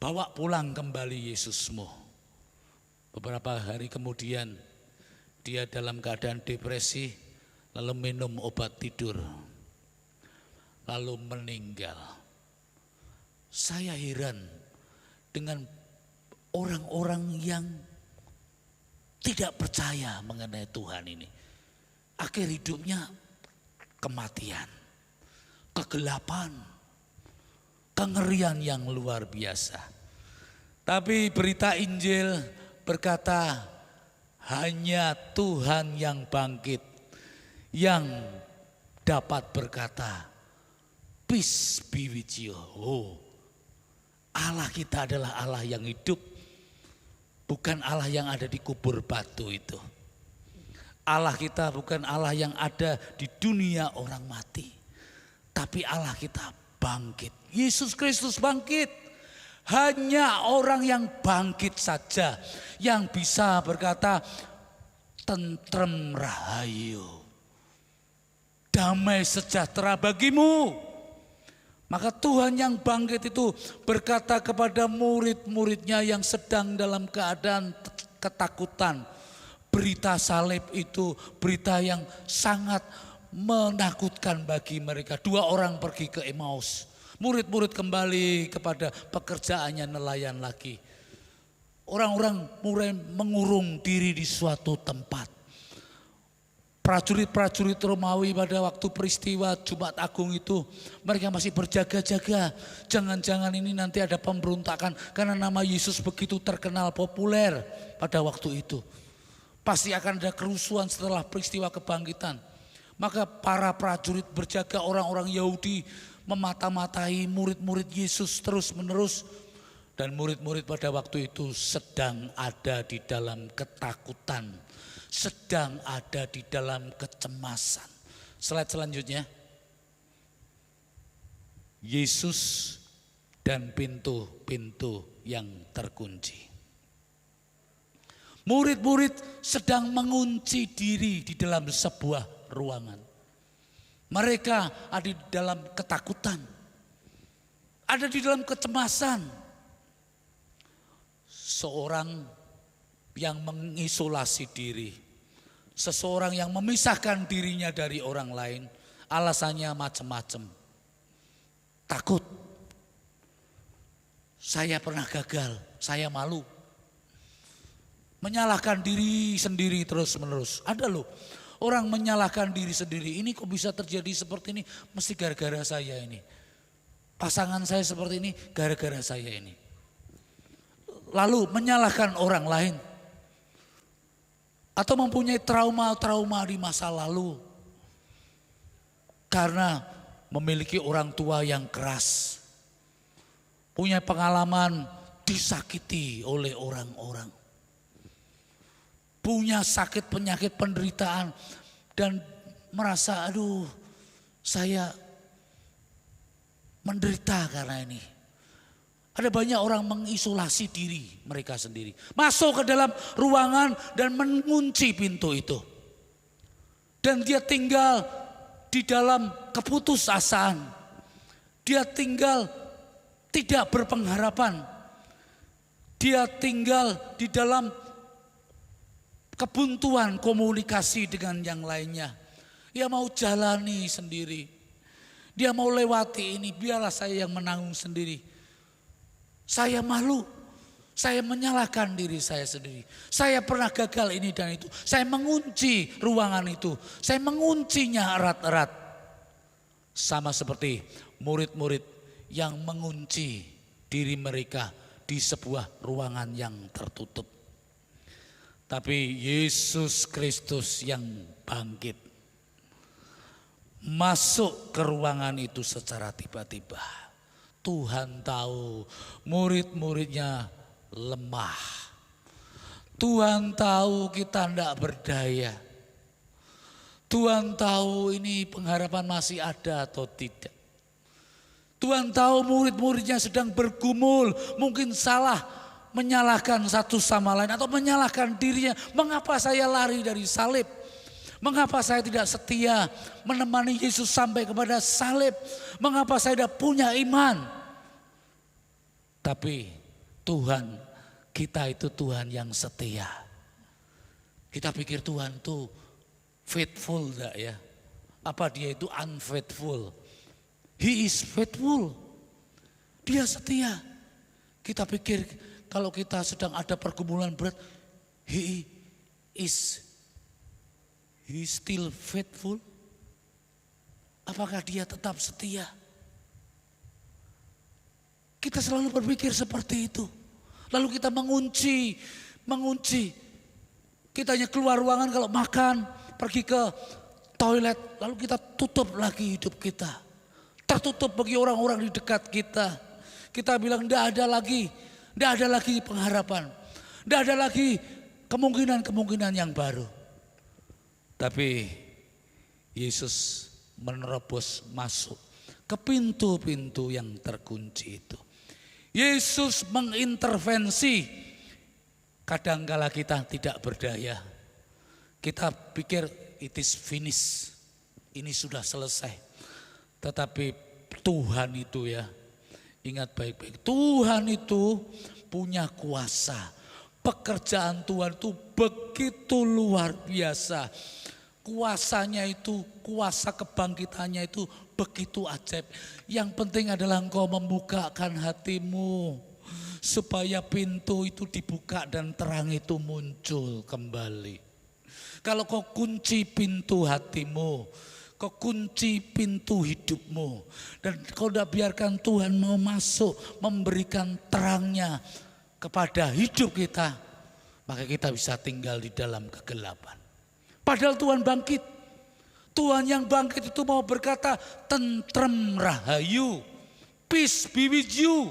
Bawa pulang kembali Yesusmu. Beberapa hari kemudian dia dalam keadaan depresi, lalu minum obat tidur, lalu meninggal. Saya heran dengan orang-orang yang tidak percaya mengenai Tuhan ini. Akhir hidupnya kematian, kegelapan, kengerian yang luar biasa. Tapi berita Injil berkata hanya Tuhan yang bangkit, yang dapat berkata, peace be with you. Oh, Allah kita adalah Allah yang hidup, bukan Allah yang ada di kubur batu itu. Allah kita bukan Allah yang ada di dunia orang mati, tapi Allah kita bangkit. Yesus Kristus bangkit. Hanya orang yang bangkit saja yang bisa berkata tentrem rahayu, damai sejahtera bagimu. Maka Tuhan yang bangkit itu berkata kepada murid-muridnya yang sedang dalam keadaan ketakutan. Berita salib itu berita yang sangat menakutkan bagi mereka. 2 orang pergi ke Emmaus. Murid-murid kembali kepada pekerjaannya nelayan lagi. Orang-orang mulai mengurung diri di suatu tempat. Prajurit-prajurit Romawi pada waktu peristiwa Jumat Agung itu mereka masih berjaga-jaga. Jangan-jangan ini nanti ada pemberontakan karena nama Yesus begitu terkenal populer pada waktu itu. Pasti akan ada kerusuhan setelah peristiwa kebangkitan. Maka para prajurit berjaga, orang-orang Yahudi memata-matai murid-murid Yesus terus-menerus. Dan murid-murid pada waktu itu sedang ada di dalam ketakutan, sedang ada di dalam kecemasan. Slide selanjutnya. Yesus dan pintu-pintu yang terkunci. Murid-murid sedang mengunci diri di dalam sebuah ruangan. Mereka ada di dalam ketakutan, ada di dalam kecemasan. Seorang yang mengisolasi diri, seseorang yang memisahkan dirinya dari orang lain, alasannya macam-macam. Takut, saya pernah gagal, saya malu. Menyalahkan diri sendiri terus-menerus. Ada loh orang menyalahkan diri sendiri. Ini kok bisa terjadi seperti ini? Mesti gara-gara saya ini. Pasangan saya seperti ini gara-gara saya ini. Lalu menyalahkan orang lain. Atau mempunyai trauma-trauma di masa lalu. Karena memiliki orang tua yang keras. Punya pengalaman disakiti oleh orang-orang. Punya sakit, penyakit, penderitaan. Dan merasa aduh saya menderita karena ini. Ada banyak orang mengisolasi diri mereka sendiri. Masuk ke dalam ruangan dan mengunci pintu itu. Dan dia tinggal di dalam keputusasaan. Dia tinggal tidak berpengharapan. Dia tinggal di dalam kebuntuan komunikasi dengan yang lainnya. Dia mau jalani sendiri. Dia mau lewati ini, biarlah saya yang menanggung sendiri. Saya malu, saya menyalahkan diri saya sendiri. Saya pernah gagal ini dan itu. Saya mengunci ruangan itu. Saya menguncinya erat-erat. Sama seperti murid-murid yang mengunci diri mereka di sebuah ruangan yang tertutup. Tapi Yesus Kristus yang bangkit masuk ke ruangan itu secara tiba-tiba. Tuhan tahu murid-muridnya lemah. Tuhan tahu kita tidak berdaya. Tuhan tahu ini pengharapan masih ada atau tidak. Tuhan tahu murid-muridnya sedang bergumul, mungkin salah menyalahkan satu sama lain atau menyalahkan dirinya. Mengapa saya lari dari salib? Mengapa saya tidak setia menemani Yesus sampai kepada salib? Mengapa saya tidak punya iman? Tapi Tuhan kita itu Tuhan yang setia. Kita pikir Tuhan itu faithful enggak ya? Apa dia itu unfaithful? He is faithful. Dia setia. Kita pikir kalau kita sedang ada pergumulan berat, He still faithful? Apakah dia tetap setia? Kita selalu berpikir seperti itu. Lalu kita mengunci. Kita hanya keluar ruangan kalau makan, pergi ke toilet, lalu kita tutup lagi hidup kita. Tertutup bagi orang-orang di dekat kita. Kita bilang tidak ada lagi pengharapan. Tidak ada lagi kemungkinan-kemungkinan yang baru. Tapi Yesus menerobos masuk ke pintu-pintu yang terkunci itu. Yesus mengintervensi. Kadangkala kita tidak berdaya. Kita pikir it is finished. Ini sudah selesai. Tetapi Tuhan itu ya, ingat baik-baik. Tuhan itu punya kuasa. Pekerjaan Tuhan itu begitu luar biasa. Kuasanya itu, kuasa kebangkitannya itu begitu ajaib. Yang penting adalah engkau membukakan hatimu. Supaya pintu itu dibuka dan terang itu muncul kembali. Kalau kau kunci pintu hatimu, kau kunci pintu hidupmu. Dan kau tidak biarkan Tuhan mau masuk memberikan terangnya kepada hidup kita. Maka kita bisa tinggal di dalam kegelapan. Padahal Tuhan bangkit. Tuhan yang bangkit itu mau berkata, tentrem rahayu, peace be with you.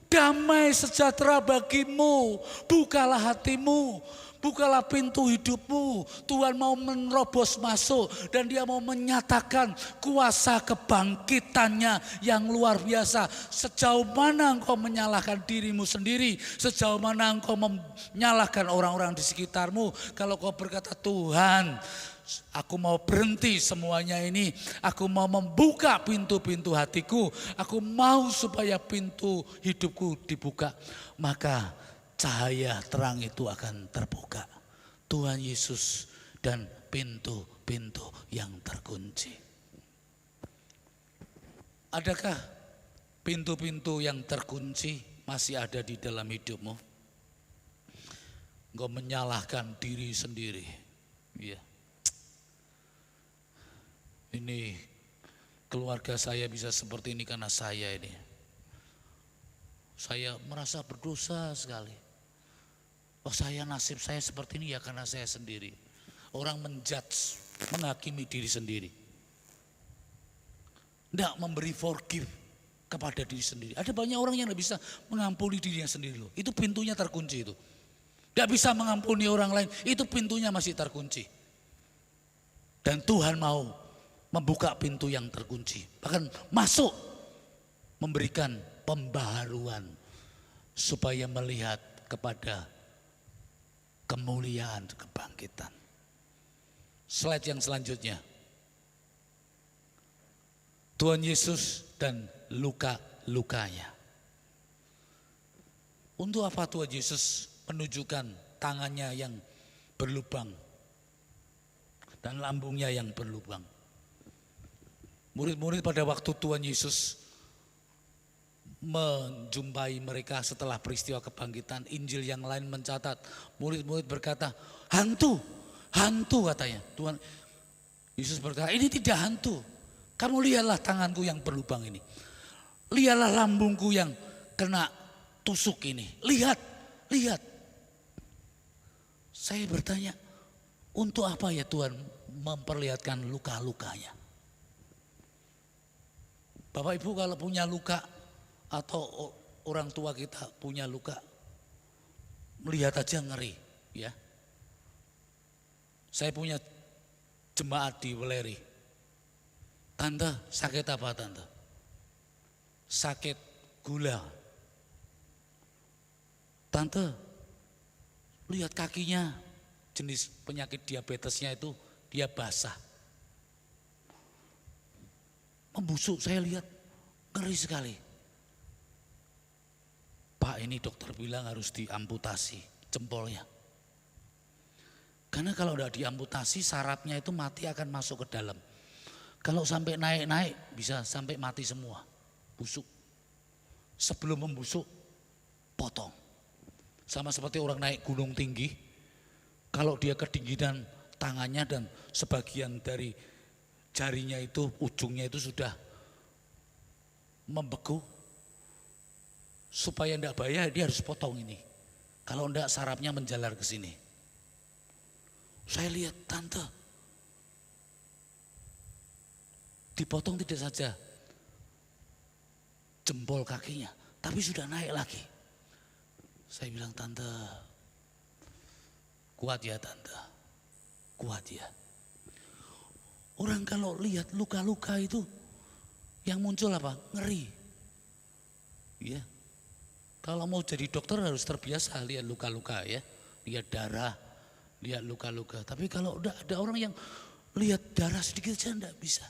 Damai sejahtera bagimu, bukalah hatimu, bukalah pintu hidupmu. Tuhan mau menerobos masuk dan dia mau menyatakan kuasa kebangkitannya yang luar biasa. Sejauh mana engkau menyalahkan dirimu sendiri, sejauh mana engkau menyalahkan orang-orang di sekitarmu. Kalau kau berkata, Tuhan, aku mau berhenti semuanya ini. Aku mau membuka pintu-pintu hatiku. Aku mau supaya pintu hidupku dibuka. Maka cahaya terang itu akan terbuka. Tuhan Yesus dan pintu-pintu yang terkunci. Adakah pintu-pintu yang terkunci masih ada di dalam hidupmu? Engkau menyalahkan diri sendiri. Ya. Ini keluarga saya bisa seperti ini karena saya ini. Saya merasa berdosa sekali. Oh, nasib saya seperti ini ya karena saya sendiri. Orang menjudge, menghakimi diri sendiri. Tidak memberi forgive kepada diri sendiri. Ada banyak orang yang tidak bisa mengampuni dirinya sendiri loh. Itu pintunya terkunci itu. Tidak bisa mengampuni orang lain, itu pintunya masih terkunci. Dan Tuhan mau membuka pintu yang terkunci. Bahkan masuk memberikan pembaharuan supaya melihat kepada kemuliaan kebangkitan. Slide yang selanjutnya. Tuhan Yesus dan luka-lukanya. Untuk apa Tuhan Yesus menunjukkan tangannya yang berlubang dan lambungnya yang berlubang? Murid-murid pada waktu Tuhan Yesus menjumpai mereka setelah peristiwa kebangkitan, Injil yang lain mencatat, murid-murid berkata, hantu katanya. Tuhan Yesus berkata, ini tidak hantu. Kamu lihatlah tanganku yang berlubang ini. Lihatlah lambungku yang kena tusuk ini. Lihat. Saya bertanya, untuk apa ya Tuhan memperlihatkan luka-lukanya? Bapak Ibu kalau punya luka atau orang tua kita punya luka, melihat aja ngeri ya. Saya punya jemaat di Weleri. Tante, sakit apa tante? Sakit gula. Tante, lihat kakinya, jenis penyakit diabetesnya itu dia basah. Membusuk, saya lihat ngeri sekali. Pak, ini dokter bilang harus diamputasi jempolnya. Karena kalau udah diamputasi sarafnya itu mati akan masuk ke dalam. Kalau sampai naik-naik bisa sampai mati semua, busuk. Sebelum membusuk, potong. Sama seperti orang naik gunung tinggi, kalau dia kedinginan tangannya dan sebagian dari jarinya itu, ujungnya itu sudah membeku, supaya tidak bahaya dia harus potong ini. Kalau tidak sarafnya menjalar ke sini. Saya lihat tante, dipotong tidak saja jempol kakinya, tapi sudah naik lagi. Saya bilang, tante, kuat ya tante, kuat ya. Orang kalau lihat luka-luka itu yang muncul apa? Ngeri. Ya. Kalau mau jadi dokter harus terbiasa lihat luka-luka ya, lihat darah, lihat luka-luka. Tapi kalau udah ada orang yang lihat darah sedikit saja enggak bisa.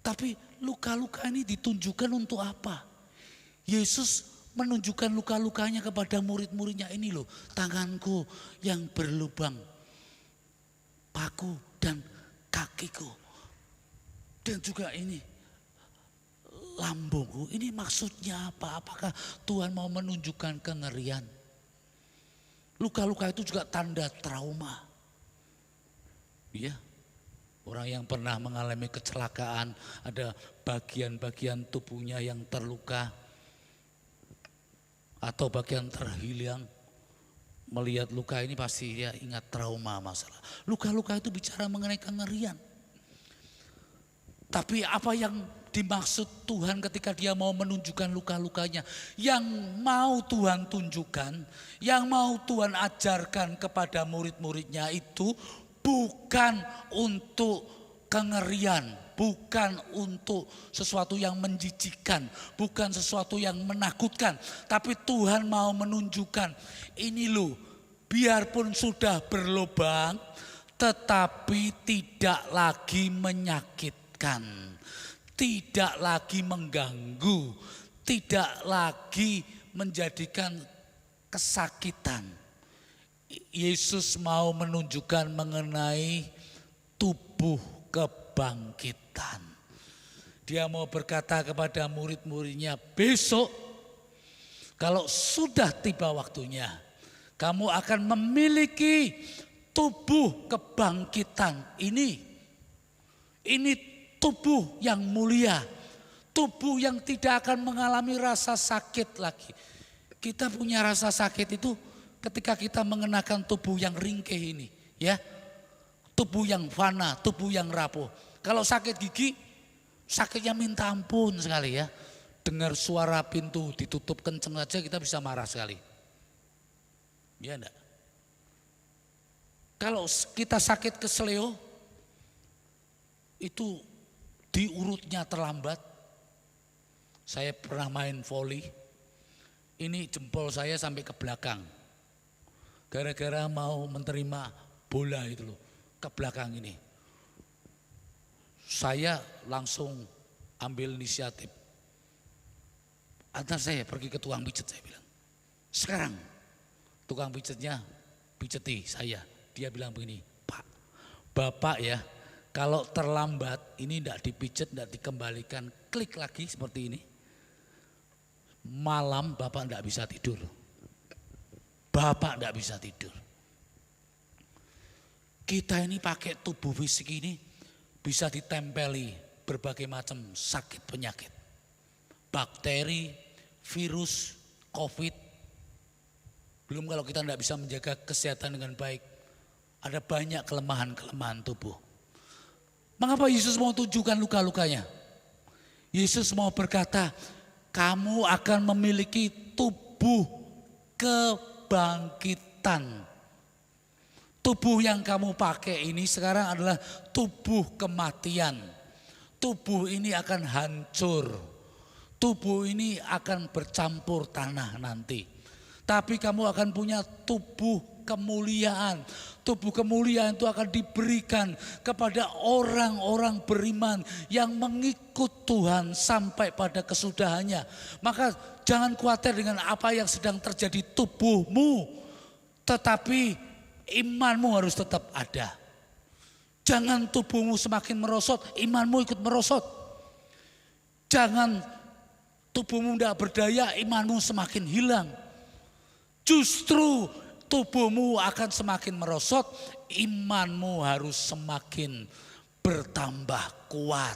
Tapi luka-luka ini ditunjukkan untuk apa? Yesus menunjukkan luka-lukanya kepada murid-muridnya, ini loh tanganku yang berlubang, paku dan kakiku. Dan juga ini lambungku, ini maksudnya apa? Apakah Tuhan mau menunjukkan kengerian? Luka-luka itu juga tanda trauma. Iya. Orang yang pernah mengalami kecelakaan, ada bagian-bagian tubuhnya yang terluka atau bagian terhilang, melihat luka ini pasti dia ingat trauma masalah. Luka-luka itu bicara mengenai kengerian. Tapi apa yang dimaksud Tuhan ketika dia mau menunjukkan luka-lukanya? Yang mau Tuhan tunjukkan, yang mau Tuhan ajarkan kepada murid-muridnya itu bukan untuk kengerian, bukan untuk sesuatu yang menjijikkan, bukan sesuatu yang menakutkan. Tapi Tuhan mau menunjukkan, ini loh, biarpun sudah berlubang, tetapi tidak lagi menyakitkan, tidak lagi mengganggu, tidak lagi menjadikan kesakitan. Yesus mau menunjukkan mengenai tubuh kebangkitan. Dia mau berkata kepada murid-muridnya, besok kalau sudah tiba waktunya, kamu akan memiliki tubuh kebangkitan ini. Ini tubuh yang mulia, tubuh yang tidak akan mengalami rasa sakit lagi. Kita punya rasa sakit itu ketika kita mengenakan tubuh yang ringkih ini, ya. Tubuh yang fana, tubuh yang rapuh. Kalau sakit gigi, sakitnya minta ampun sekali ya. Dengar suara pintu ditutup kenceng saja kita bisa marah sekali. Ya enggak? Kalau kita sakit kesleo, itu diurutnya terlambat. Saya pernah main voli, ini jempol saya sampai ke belakang. Gara-gara mau menerima bola itu loh, ke belakang ini. Saya langsung ambil inisiatif. Antar saya pergi ke tukang pijet, saya bilang. Sekarang tukang pijetnya pijeti saya. Dia bilang begini, Pak, Bapak ya, kalau terlambat ini tidak dipijet, tidak dikembalikan, klik lagi seperti ini. Malam Bapak tidak bisa tidur. Bapak tidak bisa tidur. Kita ini pakai tubuh fisik ini bisa ditempeli berbagai macam sakit penyakit. Bakteri, virus, COVID. Belum kalau kita tidak bisa menjaga kesehatan dengan baik. Ada banyak kelemahan-kelemahan tubuh. Mengapa Yesus mau tunjukkan luka-lukanya? Yesus mau berkata, kamu akan memiliki tubuh kebangkitan. Tubuh yang kamu pakai ini sekarang adalah tubuh kematian. Tubuh ini akan hancur. Tubuh ini akan bercampur tanah nanti. Tapi kamu akan punya tubuh kemuliaan. Tubuh kemuliaan itu akan diberikan kepada orang-orang beriman yang mengikut Tuhan sampai pada kesudahannya. Maka jangan khawatir dengan apa yang sedang terjadi tubuhmu, tetapi imanmu harus tetap ada. Jangan tubuhmu semakin merosot, imanmu ikut merosot. Jangan tubuhmu tidak berdaya, imanmu semakin hilang. Justru tubuhmu akan semakin merosot, imanmu harus semakin bertambah kuat.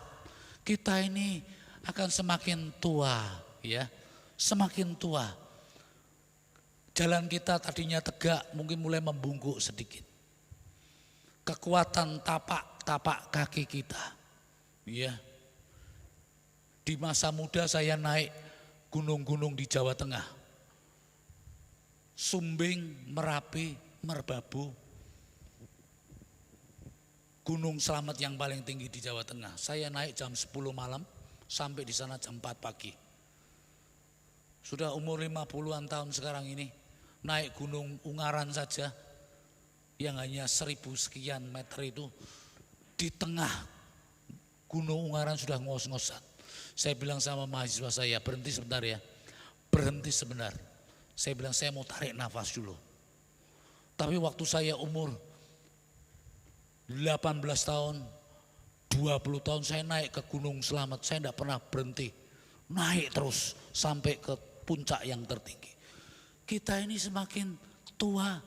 Kita ini akan semakin tua, ya, semakin tua. Jalan kita tadinya tegak, mungkin mulai membungkuk sedikit. Kekuatan tapak kaki kita, ya. Di masa muda saya naik gunung-gunung di Jawa Tengah. Sumbing, Merapi, Merbabu, Gunung Slamet yang paling tinggi di Jawa Tengah. Saya naik jam 10 malam, sampai di sana jam 4 pagi. Sudah umur 50-an tahun sekarang ini, naik Gunung Ungaran saja, yang hanya 1000 sekian meter itu, di tengah Gunung Ungaran sudah ngos-ngosan. Saya bilang sama mahasiswa saya, berhenti sebentar ya, berhenti sebentar. Saya bilang saya mau tarik nafas dulu. Tapi waktu saya umur 18 tahun, 20 tahun saya naik ke Gunung Slamet, saya tidak pernah berhenti. Naik terus sampai ke puncak yang tertinggi. Kita ini semakin tua,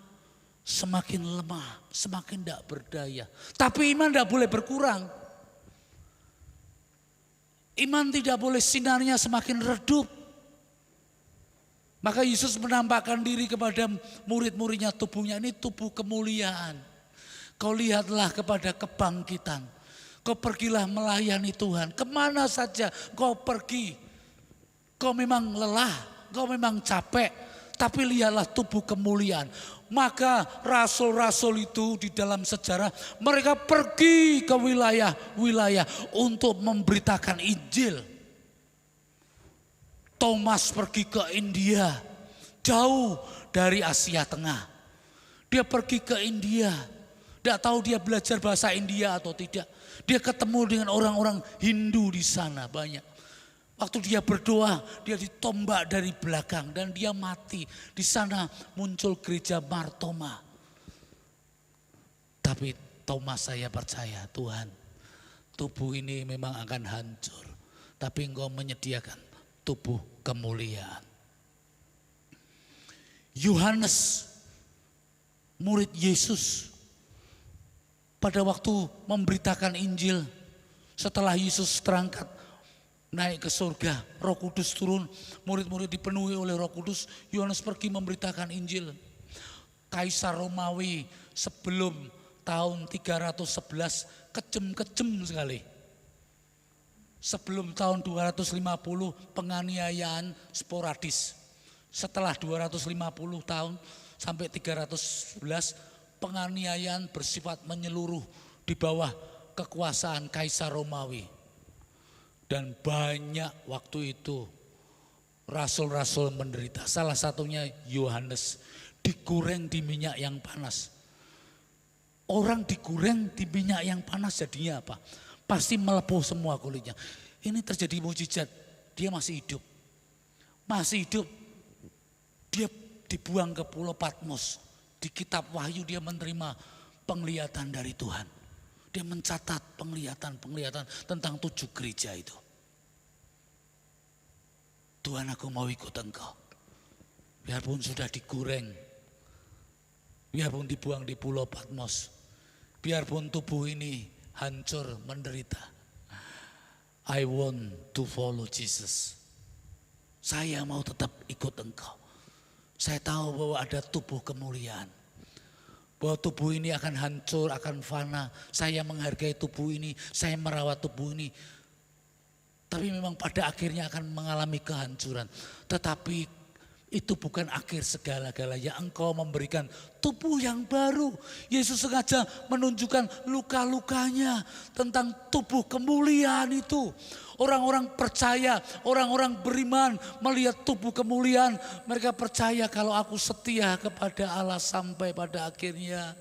semakin lemah, semakin tidak berdaya. Tapi iman tidak boleh berkurang. Iman tidak boleh sinarnya semakin redup. Maka Yesus menampakkan diri kepada murid-muridnya, tubuhnya ini tubuh kemuliaan. Kau lihatlah kepada kebangkitan. Kau pergilah melayani Tuhan. Kemana saja kau pergi. Kau memang lelah, kau memang capek. Tapi lihatlah tubuh kemuliaan. Maka rasul-rasul itu di dalam sejarah, mereka pergi ke wilayah-wilayah untuk memberitakan Injil. Thomas pergi ke India, jauh dari Asia Tengah. Dia pergi ke India, tidak tahu dia belajar bahasa India atau tidak. Dia ketemu dengan orang-orang Hindu di sana banyak. Waktu dia berdoa, dia ditombak dari belakang dan dia mati. Di sana muncul gereja Martoma. Tapi Thomas, saya percaya Tuhan, tubuh ini memang akan hancur. Tapi Engkau menyediakan tubuh kemuliaan. Yohanes, murid Yesus, pada waktu memberitakan Injil, setelah Yesus terangkat naik ke surga, Roh Kudus turun, murid-murid dipenuhi oleh Roh Kudus, Yohanes pergi memberitakan Injil. Kaisar Romawi sebelum tahun 311 kejem-kejem sekali. Sebelum tahun 250 penganiayaan sporadis. Setelah 250 tahun sampai 311 penganiayaan bersifat menyeluruh di bawah kekuasaan Kaisar Romawi. Dan banyak waktu itu rasul-rasul menderita. Salah satunya Yohanes digoreng di minyak yang panas. Orang digoreng di minyak yang panas jadinya apa? Pasti melepuh semua kulitnya. Ini terjadi mujizat. Dia masih hidup. Masih hidup. Dia dibuang ke Pulau Patmos. Di kitab Wahyu dia menerima penglihatan dari Tuhan. Dia mencatat penglihatan tentang 7 gereja itu. Tuhan, aku mau ikut Engkau. Biarpun sudah digoreng. Biarpun dibuang di Pulau Patmos. Biarpun tubuh ini hancur, menderita. I want to follow Jesus. Saya mau tetap ikut Engkau. Saya tahu bahwa ada tubuh kemuliaan. Bahwa tubuh ini akan hancur, akan fana. Saya menghargai tubuh ini, saya merawat tubuh ini. Tapi memang pada akhirnya akan mengalami kehancuran. Tetapi Itu bukan akhir segala-galanya. Engkau memberikan tubuh yang baru. Yesus sengaja menunjukkan luka-lukanya tentang tubuh kemuliaan itu. Orang-orang percaya, orang-orang beriman melihat tubuh kemuliaan. Mereka percaya kalau aku setia kepada Allah sampai pada akhirnya.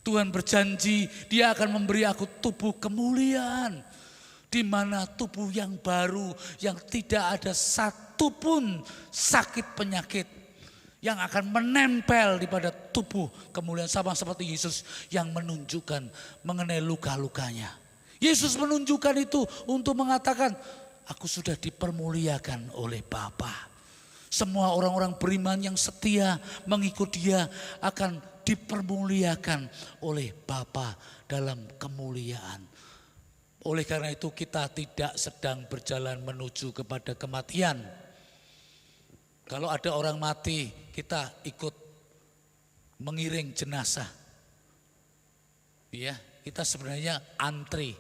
Tuhan berjanji dia akan memberi aku tubuh kemuliaan. Di mana tubuh yang baru, yang tidak ada satupun sakit penyakit yang akan menempel di pada tubuh kemuliaan, sama seperti Yesus yang menunjukkan mengenai luka-lukanya. Yesus menunjukkan itu untuk mengatakan, aku sudah dipermuliakan oleh Bapa. Semua orang-orang beriman yang setia mengikut dia akan dipermuliakan oleh Bapa dalam kemuliaan. Oleh karena itu kita tidak sedang berjalan menuju kepada kematian. Kalau ada orang mati, kita ikut mengiring jenazah. Ya, kita sebenarnya antri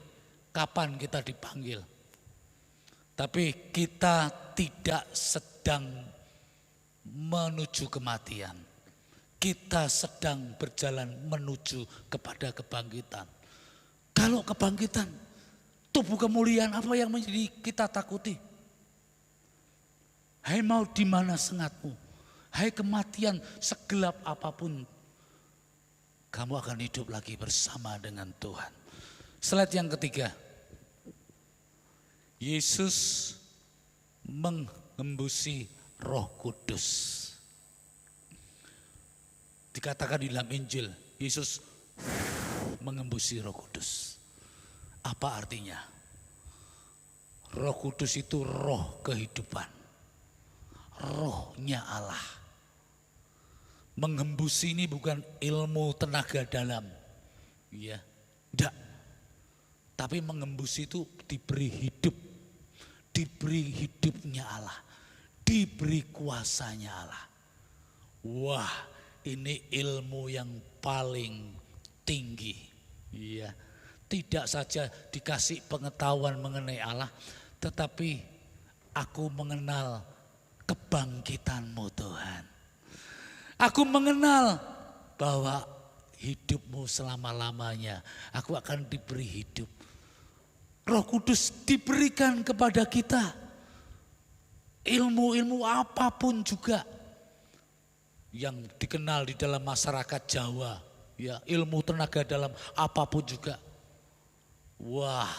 kapan kita dipanggil. Tapi kita tidak sedang menuju kematian. Kita sedang berjalan menuju kepada kebangkitan. Kalau kebangkitan, tubuh kemuliaan apa yang menjadi kita takuti? Hai maut, di mana sengatmu? Hai kematian, segelap apapun, kamu akan hidup lagi bersama dengan Tuhan. Slide yang ketiga. Yesus mengembusi Roh Kudus. Dikatakan di dalam Injil, Yesus mengembusi Roh Kudus. Apa artinya? Roh Kudus itu roh kehidupan. Rohnya Allah. Mengembusi ini bukan ilmu tenaga dalam. Ya, enggak. Tapi mengembusi itu diberi hidup. Diberi hidupnya Allah. Diberi kuasanya Allah. Wah, ini ilmu yang paling tinggi. Iya. Tidak saja dikasih pengetahuan mengenai Allah, tetapi aku mengenal kebangkitan-Mu Tuhan. Aku mengenal bahwa hidupmu selama-lamanya, aku akan diberi hidup. Roh Kudus diberikan kepada kita. Ilmu-ilmu apapun juga yang dikenal di dalam masyarakat Jawa, ya, ilmu tenaga dalam apapun juga. Wah,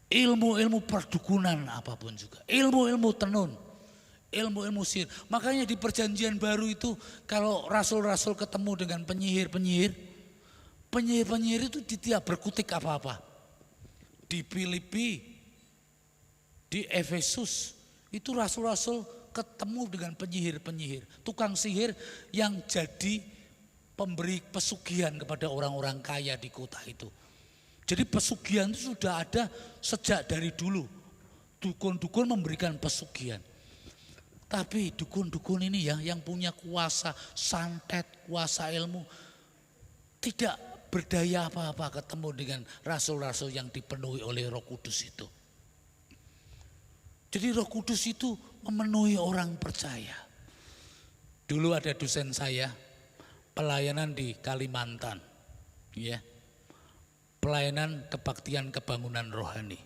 ilmu-ilmu perdukunan apapun juga, ilmu-ilmu tenun, ilmu-ilmu sihir. Makanya di perjanjian baru itu kalau rasul-rasul ketemu dengan penyihir itu tidak berkutik apa-apa. Di Filipi, di Efesus, itu rasul-rasul ketemu dengan penyihir-penyihir, tukang sihir yang jadi pemberi pesugihan kepada orang-orang kaya di kota itu. Jadi pesugihan itu sudah ada sejak dari dulu. Dukun-dukun memberikan pesugihan. Tapi dukun-dukun ini ya yang punya kuasa santet, kuasa ilmu, tidak berdaya apa-apa ketemu dengan rasul-rasul yang dipenuhi oleh Roh Kudus itu. Jadi Roh Kudus itu memenuhi orang percaya. Dulu ada dosen saya pelayanan di Kalimantan, ya. Pelayanan kebaktian kebangunan rohani.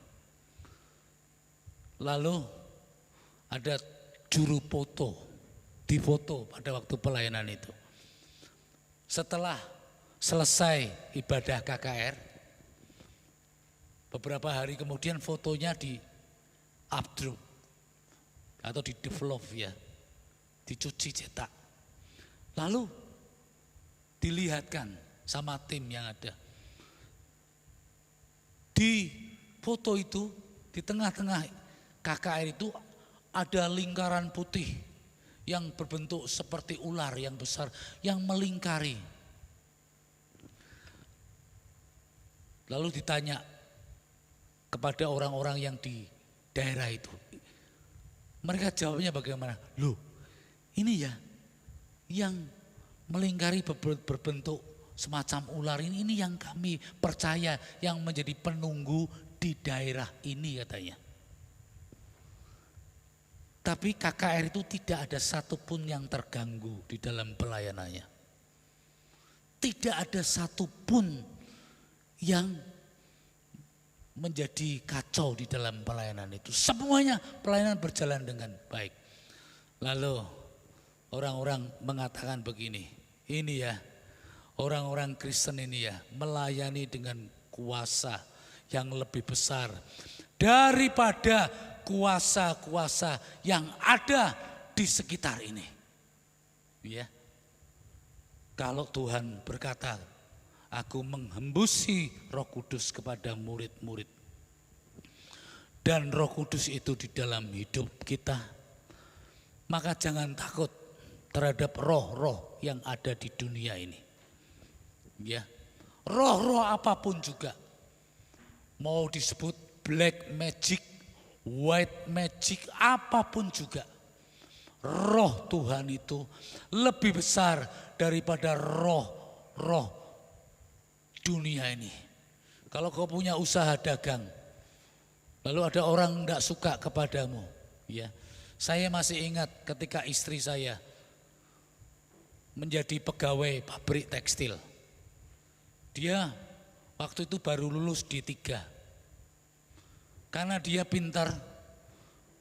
Lalu ada juru foto, difoto pada waktu pelayanan itu. Setelah selesai ibadah KKR, beberapa hari kemudian fotonya di upload atau di develop ya, dicuci cetak. Lalu dilihatkan sama tim yang ada. Di foto itu, di tengah-tengah KKR itu ada lingkaran putih yang berbentuk seperti ular yang besar yang melingkari. Lalu ditanya kepada orang-orang yang di daerah itu. Mereka jawabnya bagaimana? Loh, ini ya yang melingkari berbentuk semacam ular ini yang kami percaya yang menjadi penunggu di daerah ini katanya. Tapi KKR itu tidak ada satupun yang terganggu di dalam pelayanannya. Tidak ada satupun yang menjadi kacau di dalam pelayanan itu. Semuanya pelayanan berjalan dengan baik. Lalu orang-orang mengatakan begini, ini ya orang-orang Kristen ini ya melayani dengan kuasa yang lebih besar daripada kuasa-kuasa yang ada di sekitar ini. Ya. Kalau Tuhan berkata, aku menghembusi Roh Kudus kepada murid-murid. Dan Roh Kudus itu di dalam hidup kita. Maka jangan takut terhadap roh-roh yang ada di dunia ini. Ya. Roh-roh apapun juga. Mau disebut black magic, white magic, apapun juga. Roh Tuhan itu lebih besar daripada roh-roh dunia ini. Kalau kau punya usaha dagang, lalu ada orang tidak suka kepadamu, ya. Saya masih ingat ketika istri saya menjadi pegawai pabrik tekstil. Dia waktu itu baru lulus D3. Karena dia pintar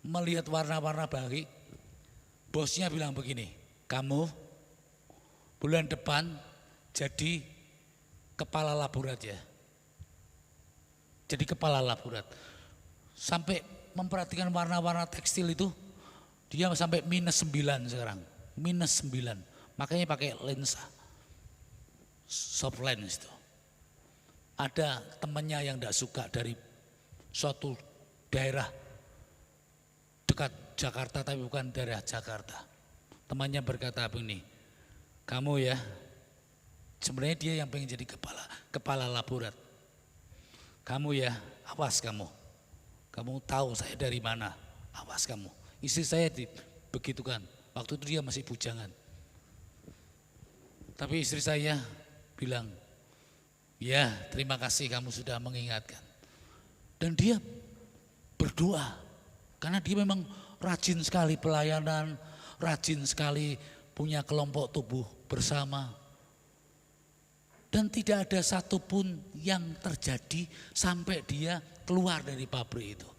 melihat warna-warna baik, bosnya bilang begini, kamu bulan depan jadi kepala laborat ya. Jadi kepala laborat. Sampai memperhatikan warna-warna tekstil itu, dia sampai -9 sekarang. -9. Makanya pakai lensa. Soft lens itu. Ada temannya yang tidak suka dari suatu daerah dekat Jakarta tapi bukan daerah Jakarta. Temannya berkata begini, kamu ya, sebenarnya dia yang pengen jadi kepala laborat. Kamu ya, awas kamu. Kamu tahu saya dari mana, awas kamu. Istri saya begitukan, waktu itu dia masih bujangan. Tapi istri saya bilang, ya terima kasih kamu sudah mengingatkan. Dan dia berdoa, karena dia memang rajin sekali pelayanan, rajin sekali punya kelompok tubuh bersama. Dan tidak ada satupun yang terjadi sampai dia keluar dari pabrik itu.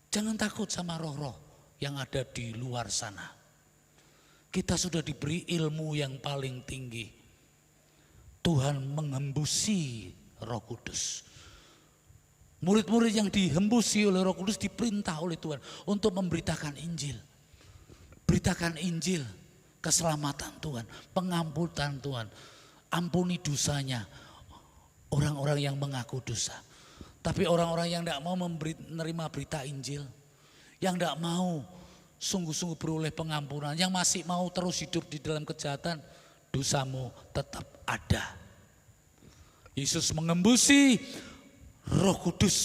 Jangan takut sama roh-roh yang ada di luar sana. Kita sudah diberi ilmu yang paling tinggi. Tuhan menghembusi Roh Kudus. Murid-murid yang dihembusi oleh Roh Kudus diperintah oleh Tuhan untuk memberitakan Injil. Beritakan Injil, keselamatan Tuhan, pengampunan Tuhan, ampuni dosanya orang-orang yang mengaku dosa. Tapi orang-orang yang tidak mau menerima berita Injil, yang tidak mau sungguh-sungguh beroleh pengampunan, yang masih mau terus hidup di dalam kejahatan, dosamu tetap ada. Yesus mengembusi Roh Kudus,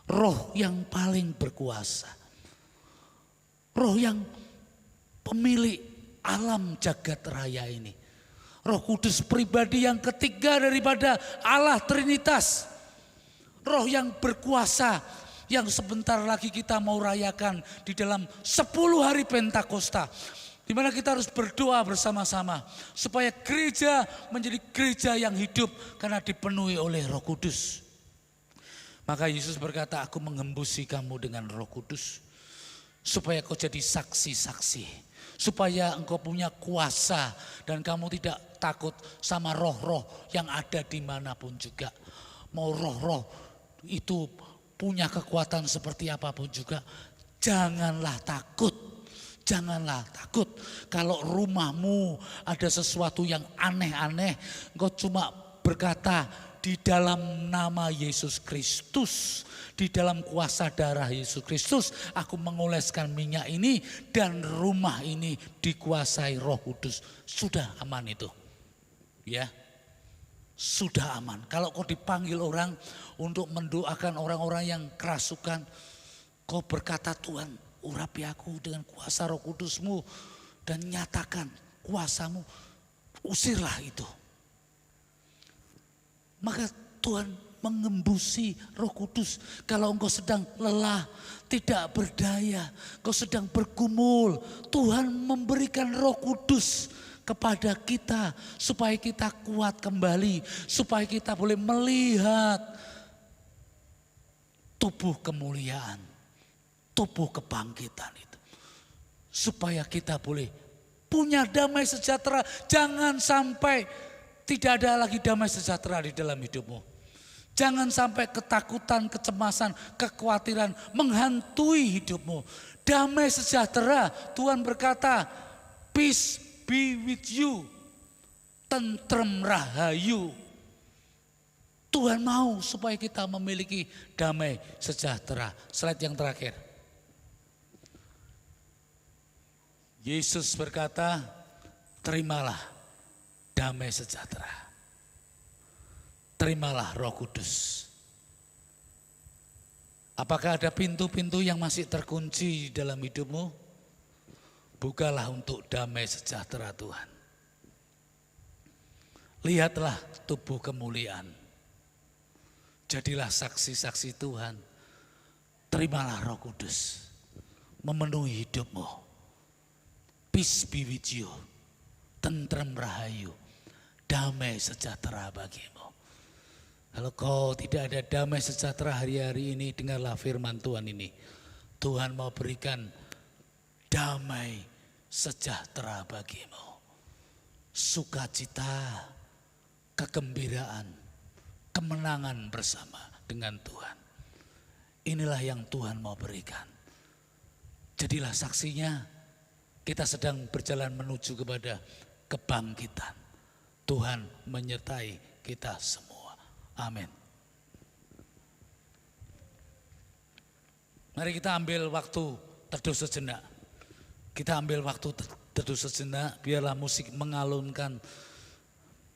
roh yang paling berkuasa, roh yang pemilik alam jagat raya ini. Roh Kudus pribadi yang ketiga daripada Allah Trinitas. Roh yang berkuasa yang sebentar lagi kita mau rayakan di dalam 10 hari Pentakosta. Di mana kita harus berdoa bersama-sama supaya gereja menjadi gereja yang hidup karena dipenuhi oleh Roh Kudus. Maka Yesus berkata, aku mengembusi kamu dengan Roh Kudus supaya kau jadi saksi-saksi, supaya engkau punya kuasa dan kamu tidak takut sama roh-roh yang ada dimanapun juga. Mau roh-roh itu punya kekuatan seperti apapun juga, janganlah takut. Janganlah takut. Kalau rumahmu ada sesuatu yang aneh-aneh, engkau cuma berkata di dalam nama Yesus Kristus, di dalam kuasa darah Yesus Kristus, aku mengoleskan minyak ini dan rumah ini dikuasai Roh Kudus. Sudah aman itu. Ya. Sudah aman. Kalau kau dipanggil orang untuk mendoakan orang-orang yang kerasukan, kau berkata, Tuhan, urapi aku dengan kuasa Roh Kudus-Mu dan nyatakan kuasa-Mu, usirlah itu. Maka Tuhan mengembusi Roh Kudus. Kalau engkau sedang lelah, tidak berdaya, engkau sedang bergumul, Tuhan memberikan Roh Kudus kepada kita supaya kita kuat kembali, supaya kita boleh melihat tubuh kemuliaan, tubuh kebangkitan itu. Supaya kita boleh punya damai sejahtera. Jangan sampai tidak ada lagi damai sejahtera di dalam hidupmu. Jangan sampai ketakutan, kecemasan, kekhawatiran menghantui hidupmu. Damai sejahtera, Tuhan berkata, peace be with you. Tentrem rahayu. Tuhan mau supaya kita memiliki damai sejahtera. Slide yang terakhir. Yesus berkata, terimalah damai sejahtera. Terimalah Roh Kudus. Apakah ada pintu-pintu yang masih terkunci di dalam hidupmu? Bukalah untuk damai sejahtera Tuhan. Lihatlah tubuh kemuliaan. Jadilah saksi-saksi Tuhan. Terimalah Roh Kudus. Memenuhi hidupmu. Peace be with you. Tentrem rahayu. Damai sejahtera bagimu. Kalau kau tidak ada damai sejahtera hari-hari ini, dengarlah firman Tuhan ini. Tuhan mau berikan damai sejahtera bagimu. Sukacita, kegembiraan, kemenangan bersama dengan Tuhan. Inilah yang Tuhan mau berikan. Jadilah saksinya, kita sedang berjalan menuju kepada kebangkitan. Tuhan menyertai kita semua. Amin. Mari kita ambil waktu teduh sejenak. Kita ambil waktu teduh sejenak, biarlah musik mengalunkan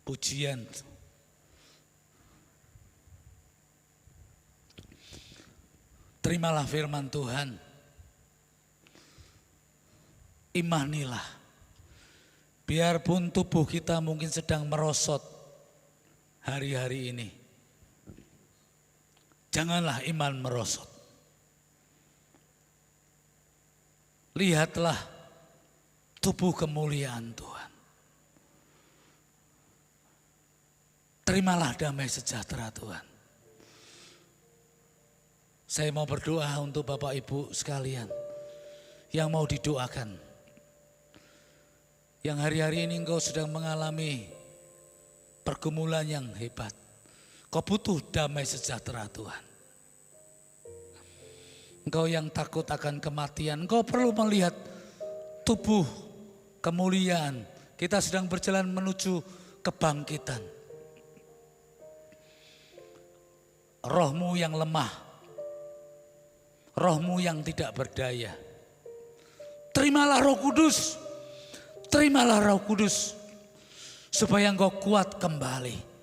pujian. Terimalah firman Tuhan. Imanilah. Biarpun tubuh kita mungkin sedang merosot hari-hari ini. Janganlah iman merosot. Lihatlah tubuh kemuliaan Tuhan. Terimalah damai sejahtera Tuhan. Saya mau berdoa untuk Bapak Ibu sekalian yang mau didoakan. Yang hari-hari ini engkau sedang mengalami pergumulan yang hebat. Kau butuh damai sejahtera Tuhan. Engkau yang takut akan kematian, engkau perlu melihat tubuh kemuliaan. Kita sedang berjalan menuju kebangkitan. Rohmu yang lemah, rohmu yang tidak berdaya. Terimalah Roh Kudus, terimalah Roh Kudus, supaya engkau kuat kembali.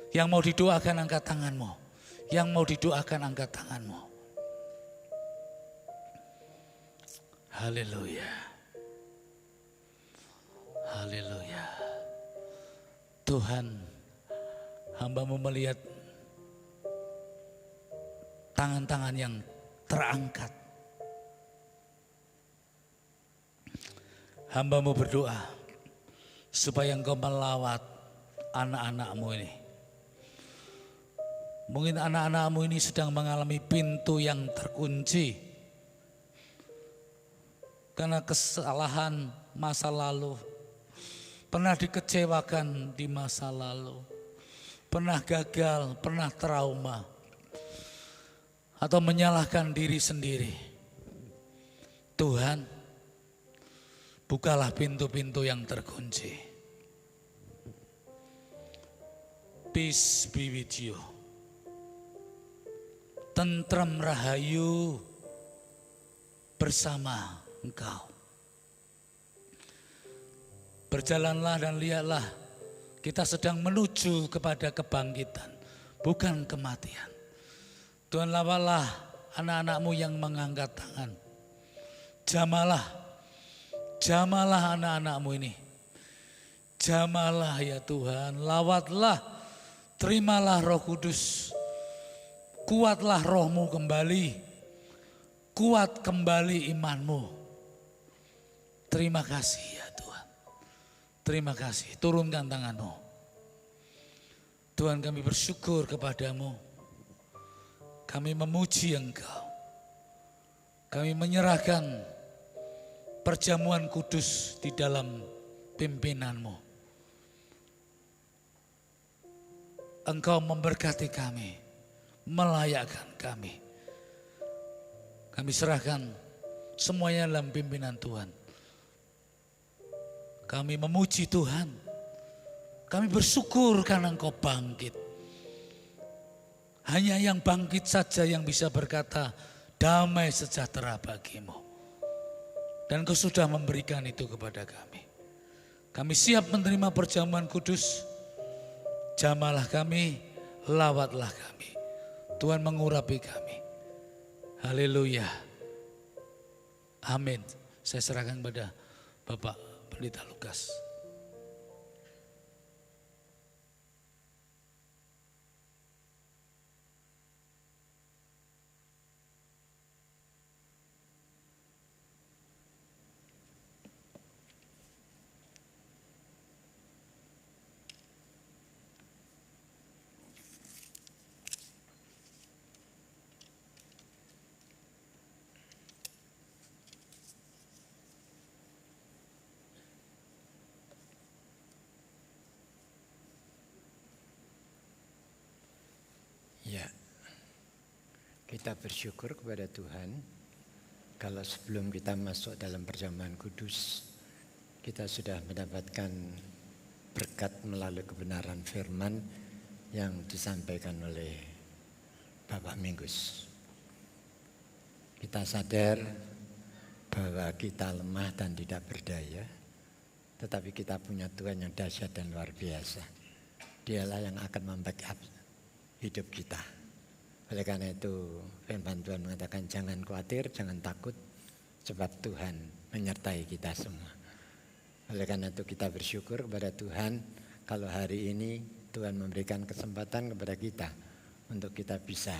Yang mau didoakan angkat tanganmu, yang mau didoakan angkat tanganmu. Haleluya. Haleluya. Tuhan, hamba-Mu melihat tangan-tangan yang terangkat. Hamba-Mu berdoa supaya Engkau melawat anak-anak-Mu ini. Mungkin anak-anak-Mu ini sedang mengalami pintu yang terkunci. Karena kesalahan masa lalu, pernah dikecewakan di masa lalu, pernah gagal, pernah trauma, atau menyalahkan diri sendiri. Tuhan, bukalah pintu-pintu yang terkunci. Peace be with you. Tentrem rahayu bersama Engkau. Berjalanlah dan lihatlah, kita sedang menuju kepada kebangkitan, bukan kematian. Tuhan, lawalah anak-anak-Mu yang mengangkat tangan. Jamalah anak-anak-Mu ini. Jamalah ya Tuhan, lawatlah Terimalah Roh Kudus, kuatlah rohmu kembali, kuat kembali imanmu. Terima kasih ya Tuhan. Terima kasih, turunkan tanganmu. Tuhan, kami bersyukur kepadamu. Kami memuji Engkau. Kami menyerahkan perjamuan kudus di dalam pimpinanmu. Engkau memberkati kami, melayakkan kami. Kami serahkan semuanya dalam pimpinan Tuhan. Kami memuji Tuhan. Kami bersyukur karena Engkau bangkit. Hanya yang bangkit saja yang bisa berkata, damai sejahtera bagimu. Dan Engkau sudah memberikan itu kepada kami. Kami siap menerima perjamuan kudus. Jamalah kami, lawatlah kami. Tuhan mengurapi kami. Haleluya. Amin. Saya serahkan pada Bapak Pendeta Lukas. Ya, kita bersyukur kepada Tuhan kalau sebelum kita masuk dalam perjamuan kudus, kita sudah mendapatkan berkat melalui kebenaran firman yang disampaikan oleh Bapak Minggus. Kita sadar bahwa kita lemah dan tidak berdaya, tetapi kita punya Tuhan yang dahsyat dan luar biasa. Dialah yang akan membackup hidup kita. Oleh karena itu firman Tuhan mengatakan jangan khawatir, jangan takut, sebab Tuhan menyertai kita semua. Oleh karena itu kita bersyukur kepada Tuhan kalau hari ini Tuhan memberikan kesempatan kepada kita untuk kita bisa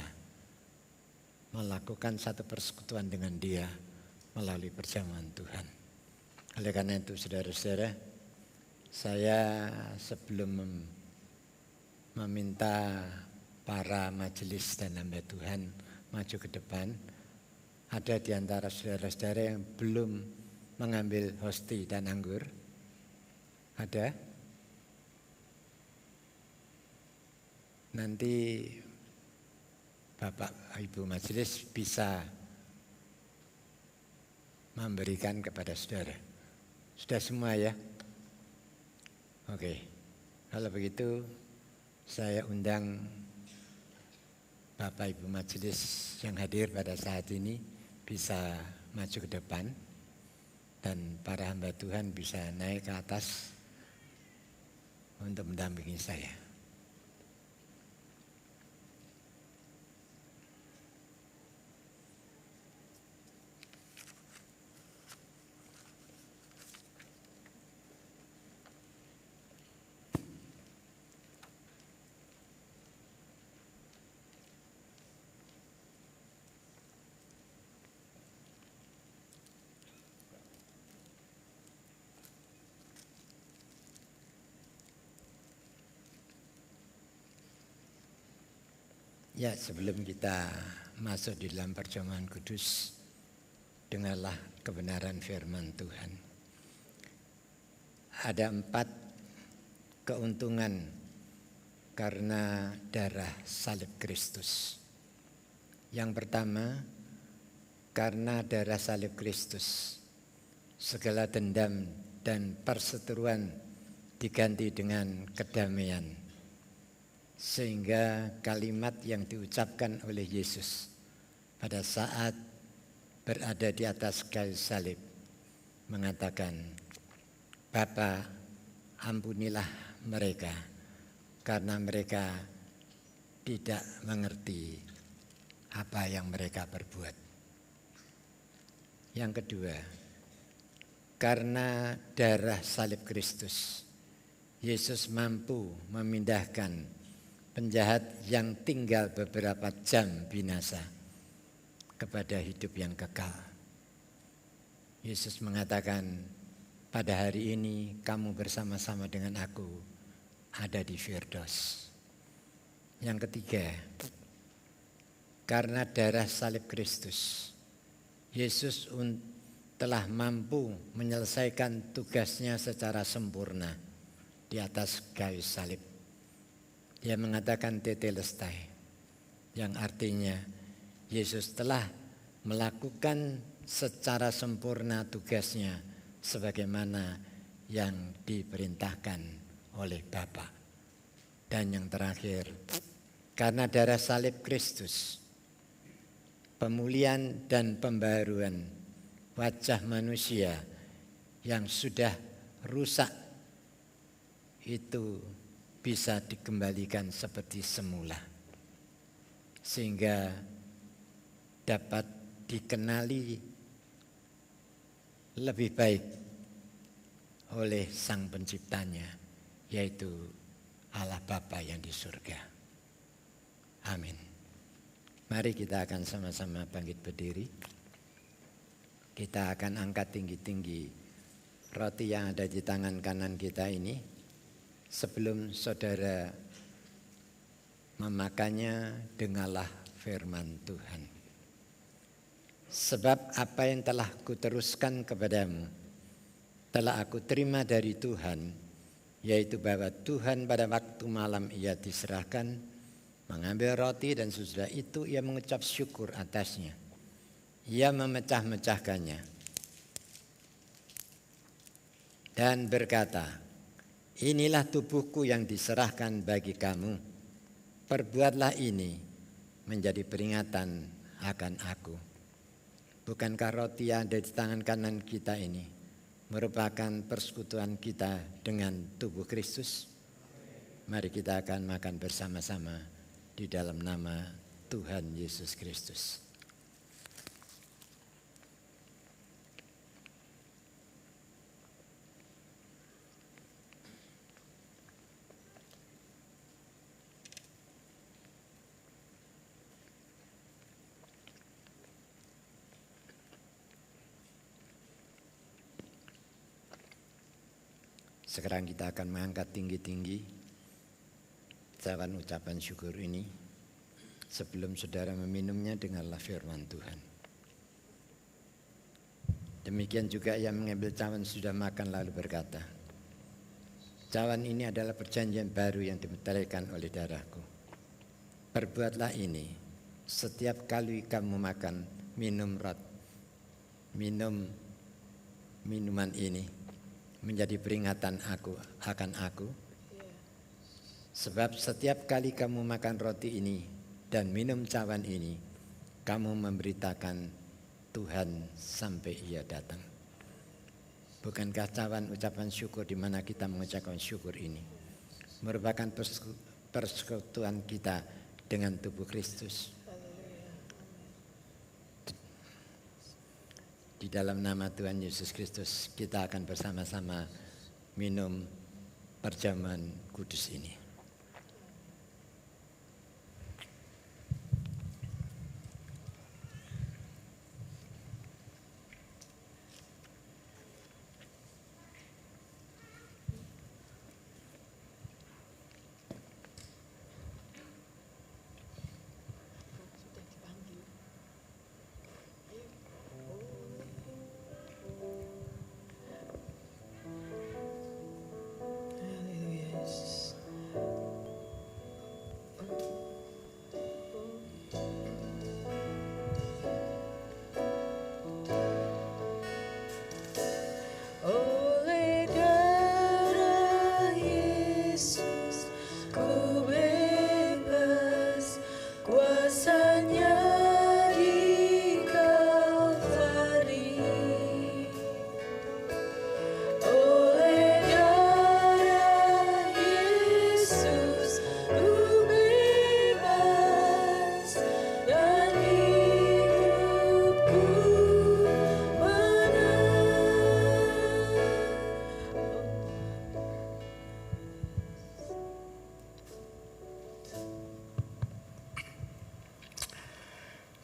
melakukan satu persekutuan dengan Dia melalui perjamuan Tuhan. Oleh karena itu saudara-saudara, saya sebelum meminta para majelis dan hamba Tuhan maju ke depan, ada di antara saudara-saudara yang belum mengambil hosti dan anggur? Ada? Nanti Bapak Ibu majelis bisa memberikan kepada saudara. Sudah semua ya? Oke, kalau begitu saya undang Bapak Ibu majelis yang hadir pada saat ini bisa maju ke depan dan para hamba Tuhan bisa naik ke atas untuk mendampingi saya. Ya, sebelum kita masuk di dalam perjamuan kudus, dengarlah kebenaran firman Tuhan. Ada 4 keuntungan karena darah salib Kristus. Yang pertama, karena darah salib Kristus, segala dendam dan perseteruan diganti dengan kedamaian. Sehingga kalimat yang diucapkan oleh Yesus pada saat berada di atas kayu salib mengatakan, Bapa, ampunilah mereka karena mereka tidak mengerti apa yang mereka perbuat. Yang kedua, karena darah salib Kristus, Yesus mampu memindahkan penjahat yang tinggal beberapa jam binasa kepada hidup yang kekal. Yesus mengatakan, pada hari ini kamu bersama-sama dengan aku ada di Firdaus. Yang ketiga, karena darah salib Kristus, Yesus telah mampu menyelesaikan tugasnya secara sempurna di atas kayu salib. Dia mengatakan tetelestai, yang artinya Yesus telah melakukan secara sempurna tugasnya sebagaimana yang diperintahkan oleh Bapa. Dan yang terakhir, karena darah salib Kristus, pemulihan dan pembaharuan wajah manusia yang sudah rusak itu bisa dikembalikan seperti semula, sehingga dapat dikenali lebih baik oleh Sang Penciptanya, yaitu Allah Bapa yang di surga. Amin. Mari kita akan sama-sama bangkit berdiri. Kita akan angkat tinggi-tinggi roti yang ada di tangan kanan kita ini. Sebelum saudara memakannya, dengarlah firman Tuhan. Sebab apa yang telah kuteruskan kepadamu telah aku terima dari Tuhan, yaitu bahwa Tuhan pada waktu malam ia diserahkan, mengambil roti dan sesudah itu ia mengucap syukur atasnya. Ia memecah-mecahkannya dan berkata, inilah tubuhku yang diserahkan bagi kamu. Perbuatlah ini menjadi peringatan akan aku. Bukankah roti yang ada di tangan kanan kita ini merupakan persekutuan kita dengan tubuh Kristus? Mari kita akan makan bersama-sama di dalam nama Tuhan Yesus Kristus. Sekarang kita akan mengangkat tinggi-tinggi ucapan syukur ini. Sebelum saudara meminumnya, dengarlah firman Tuhan. Demikian juga yang mengambil cawan sudah makan lalu berkata, cawan ini adalah perjanjian baru yang dimeteraikan oleh darahku. Perbuatlah ini setiap kali kamu makan minuman ini menjadi peringatan akan aku. Sebab setiap kali kamu makan roti ini dan minum cawan ini, kamu memberitakan Tuhan sampai ia datang. Bukankah cawan ucapan syukur di mana kita mengucapkan syukur ini merupakan persekutuan kita dengan tubuh Kristus? Di dalam nama Tuhan Yesus Kristus kita akan bersama-sama minum perjamuan kudus ini.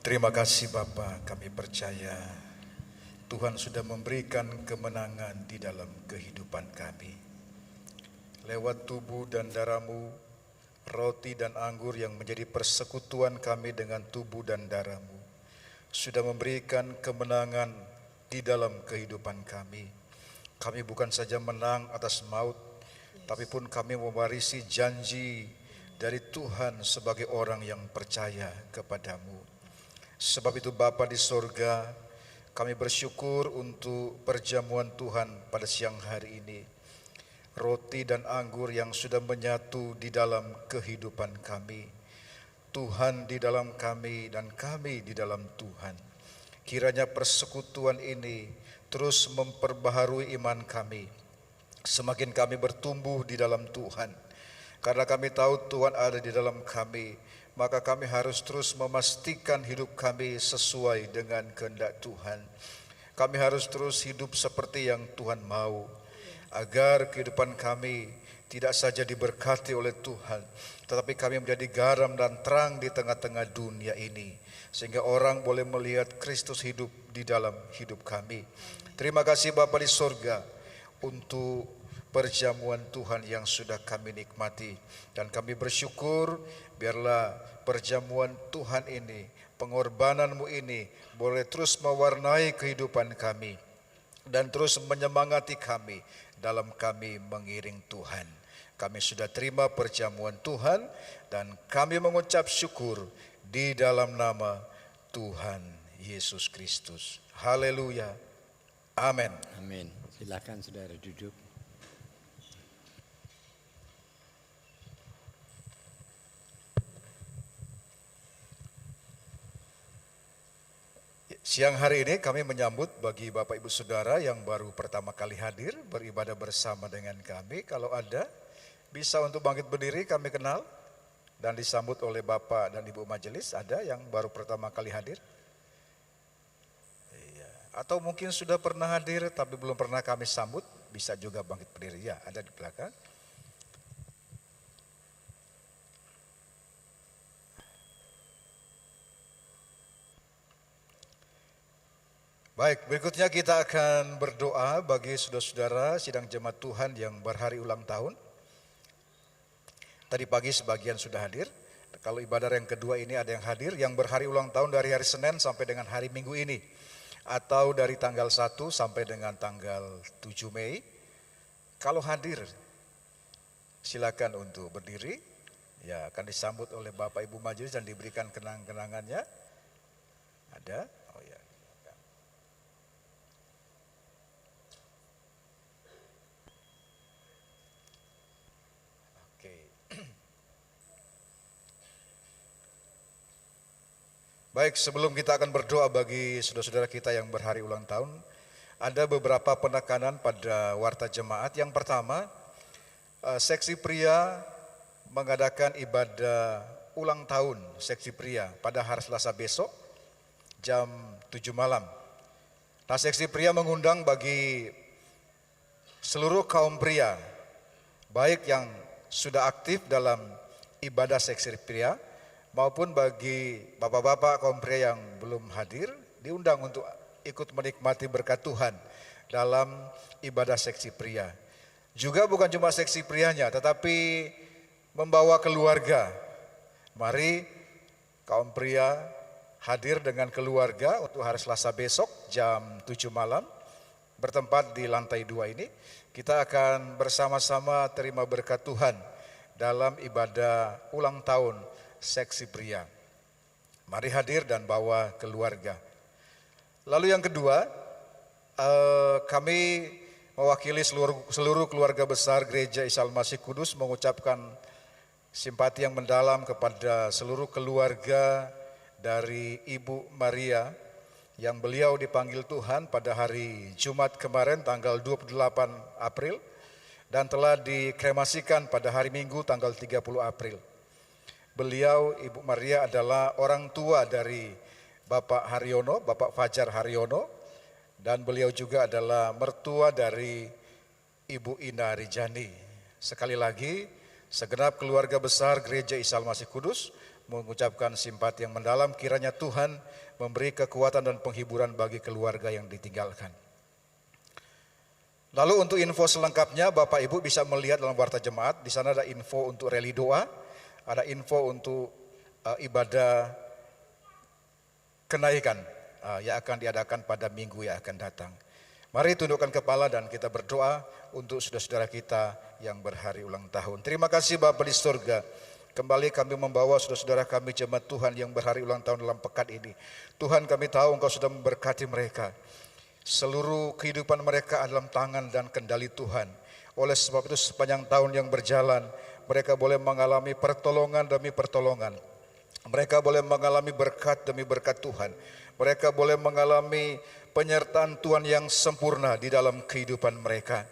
Terima kasih Bapa, kami percaya Tuhan sudah memberikan kemenangan di dalam kehidupan kami. Lewat tubuh dan darah-Mu, roti dan anggur yang menjadi persekutuan kami dengan tubuh dan darah-Mu, sudah memberikan kemenangan di dalam kehidupan kami. Kami bukan saja menang atas maut, tapi pun kami mewarisi janji dari Tuhan sebagai orang yang percaya kepada-Mu. Sebab itu Bapa di sorga, kami bersyukur untuk perjamuan Tuhan pada siang hari ini. Roti dan anggur yang sudah menyatu di dalam kehidupan kami. Tuhan di dalam kami dan kami di dalam Tuhan. Kiranya persekutuan ini terus memperbaharui iman kami. Semakin kami bertumbuh di dalam Tuhan. Karena kami tahu Tuhan ada di dalam kami, maka kami harus terus memastikan hidup kami sesuai dengan kehendak Tuhan. Kami harus terus hidup seperti yang Tuhan mau, agar kehidupan kami tidak saja diberkati oleh Tuhan, tetapi kami menjadi garam dan terang di tengah-tengah dunia ini, sehingga orang boleh melihat Kristus hidup di dalam hidup kami. Terima kasih Bapa di sorga untuk perjamuan Tuhan yang sudah kami nikmati, dan kami bersyukur biarlah perjamuan Tuhan ini, pengorbanan-Mu ini boleh terus mewarnai kehidupan kami dan terus menyemangati kami dalam kami mengiring Tuhan. Kami sudah terima perjamuan Tuhan dan kami mengucap syukur di dalam nama Tuhan Yesus Kristus. Haleluya. Amin. Amin. Silakan saudara duduk. Siang hari ini kami menyambut bagi Bapak Ibu Saudara yang baru pertama kali hadir beribadah bersama dengan kami. Kalau ada, bisa untuk bangkit berdiri, kami kenal dan disambut oleh Bapak dan Ibu Majelis. Ada yang baru pertama kali hadir? Iya. Atau mungkin sudah pernah hadir tapi belum pernah kami sambut, bisa juga bangkit berdiri. Ya, ada di belakang. Baik, berikutnya kita akan berdoa bagi saudara-saudara sidang jemaat Tuhan yang berhari ulang tahun. Tadi pagi sebagian sudah hadir. Kalau ibadah yang kedua ini ada yang hadir, yang berhari ulang tahun dari hari Senin sampai dengan hari Minggu ini. Atau dari tanggal 1 sampai dengan tanggal 7 Mei. Kalau hadir, silakan untuk berdiri. Ya, akan disambut oleh Bapak Ibu Majelis dan diberikan kenang-kenangannya. Ada? Oh ya. Baik, sebelum kita akan berdoa bagi saudara-saudara kita yang berhari ulang tahun, ada beberapa penekanan pada warta jemaat. Yang pertama, seksi pria mengadakan ibadah ulang tahun seksi pria pada hari Selasa besok jam 7 malam. Nah, seksi pria mengundang bagi seluruh kaum pria, baik yang sudah aktif dalam ibadah seksi pria, maupun bagi bapak-bapak kaum pria yang belum hadir, diundang untuk ikut menikmati berkat Tuhan dalam ibadah seksi pria. Juga bukan cuma seksi prianya, tetapi membawa keluarga. Mari kaum pria hadir dengan keluarga untuk hari Selasa besok jam 7 malam, bertempat di lantai 2 ini. Kita akan bersama-sama terima berkat Tuhan dalam ibadah ulang tahun seksi pria. Mari hadir dan bawa keluarga. Lalu yang kedua, kami mewakili seluruh keluarga besar Gereja Isa Al-Masih Kudus mengucapkan simpati yang mendalam kepada seluruh keluarga dari Ibu Maria yang beliau dipanggil Tuhan pada hari Jumat kemarin tanggal 28 April dan telah dikremasikan pada hari Minggu tanggal 30 April. Beliau, Ibu Maria, adalah orang tua dari Bapak Haryono, Bapak Fajar Haryono, dan beliau juga adalah mertua dari Ibu Ina Rijani. Sekali lagi, segenap keluarga besar Gereja Isa Al-Masih Kudus mengucapkan simpati yang mendalam. Kiranya Tuhan memberi kekuatan dan penghiburan bagi keluarga yang ditinggalkan. Lalu untuk info selengkapnya Bapak Ibu bisa melihat dalam warta jemaat. Di sana ada info untuk reli doa, ada info untuk ibadah kenaikan yang akan diadakan pada minggu yang akan datang. Mari tundukkan kepala dan kita berdoa untuk saudara-saudara kita yang berhari ulang tahun. Terima kasih Bapa di surga. Kembali kami membawa saudara-saudara kami jemaat Tuhan yang berhari ulang tahun dalam pekan ini. Tuhan, kami tahu Engkau sudah memberkati mereka. Seluruh kehidupan mereka dalam tangan dan kendali Tuhan. Oleh sebab itu sepanjang tahun yang berjalan, mereka boleh mengalami pertolongan demi pertolongan. Mereka boleh mengalami berkat demi berkat Tuhan. Mereka boleh mengalami penyertaan Tuhan yang sempurna di dalam kehidupan mereka.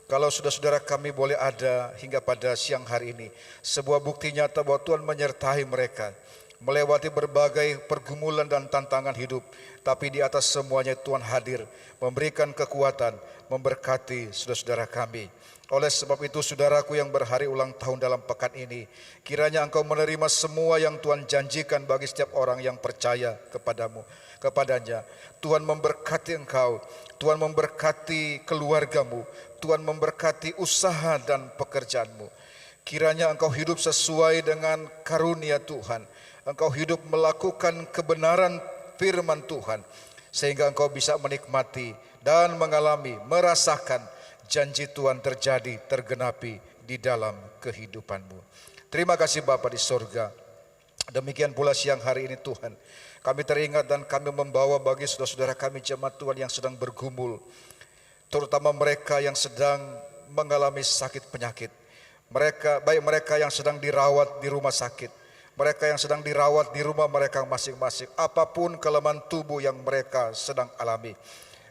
Kalau saudara-saudara kami boleh ada hingga pada siang hari ini, sebuah bukti nyata bahwa Tuhan menyertai mereka, melewati berbagai pergumulan dan tantangan hidup, tapi di atas semuanya Tuhan hadir, memberikan kekuatan, memberkati saudara-saudara kami. Oleh sebab itu saudaraku yang berhari ulang tahun dalam pekan ini, kiranya engkau menerima semua yang Tuhan janjikan bagi setiap orang yang percaya kepadanya. Tuhan memberkati engkau, Tuhan memberkati keluargamu, Tuhan memberkati usaha dan pekerjaanmu. Kiranya engkau hidup sesuai dengan karunia Tuhan, engkau hidup melakukan kebenaran firman Tuhan, sehingga engkau bisa menikmati dan mengalami, merasakan janji Tuhan terjadi, tergenapi di dalam kehidupanmu. Terima kasih Bapa di sorga. Demikian pula siang hari ini Tuhan, kami teringat dan kami membawa bagi saudara-saudara kami jemaat Tuhan yang sedang bergumul, terutama mereka yang sedang mengalami sakit penyakit. Baik mereka yang sedang dirawat di rumah sakit, mereka yang sedang dirawat di rumah mereka masing-masing, apapun kelemahan tubuh yang mereka sedang alami.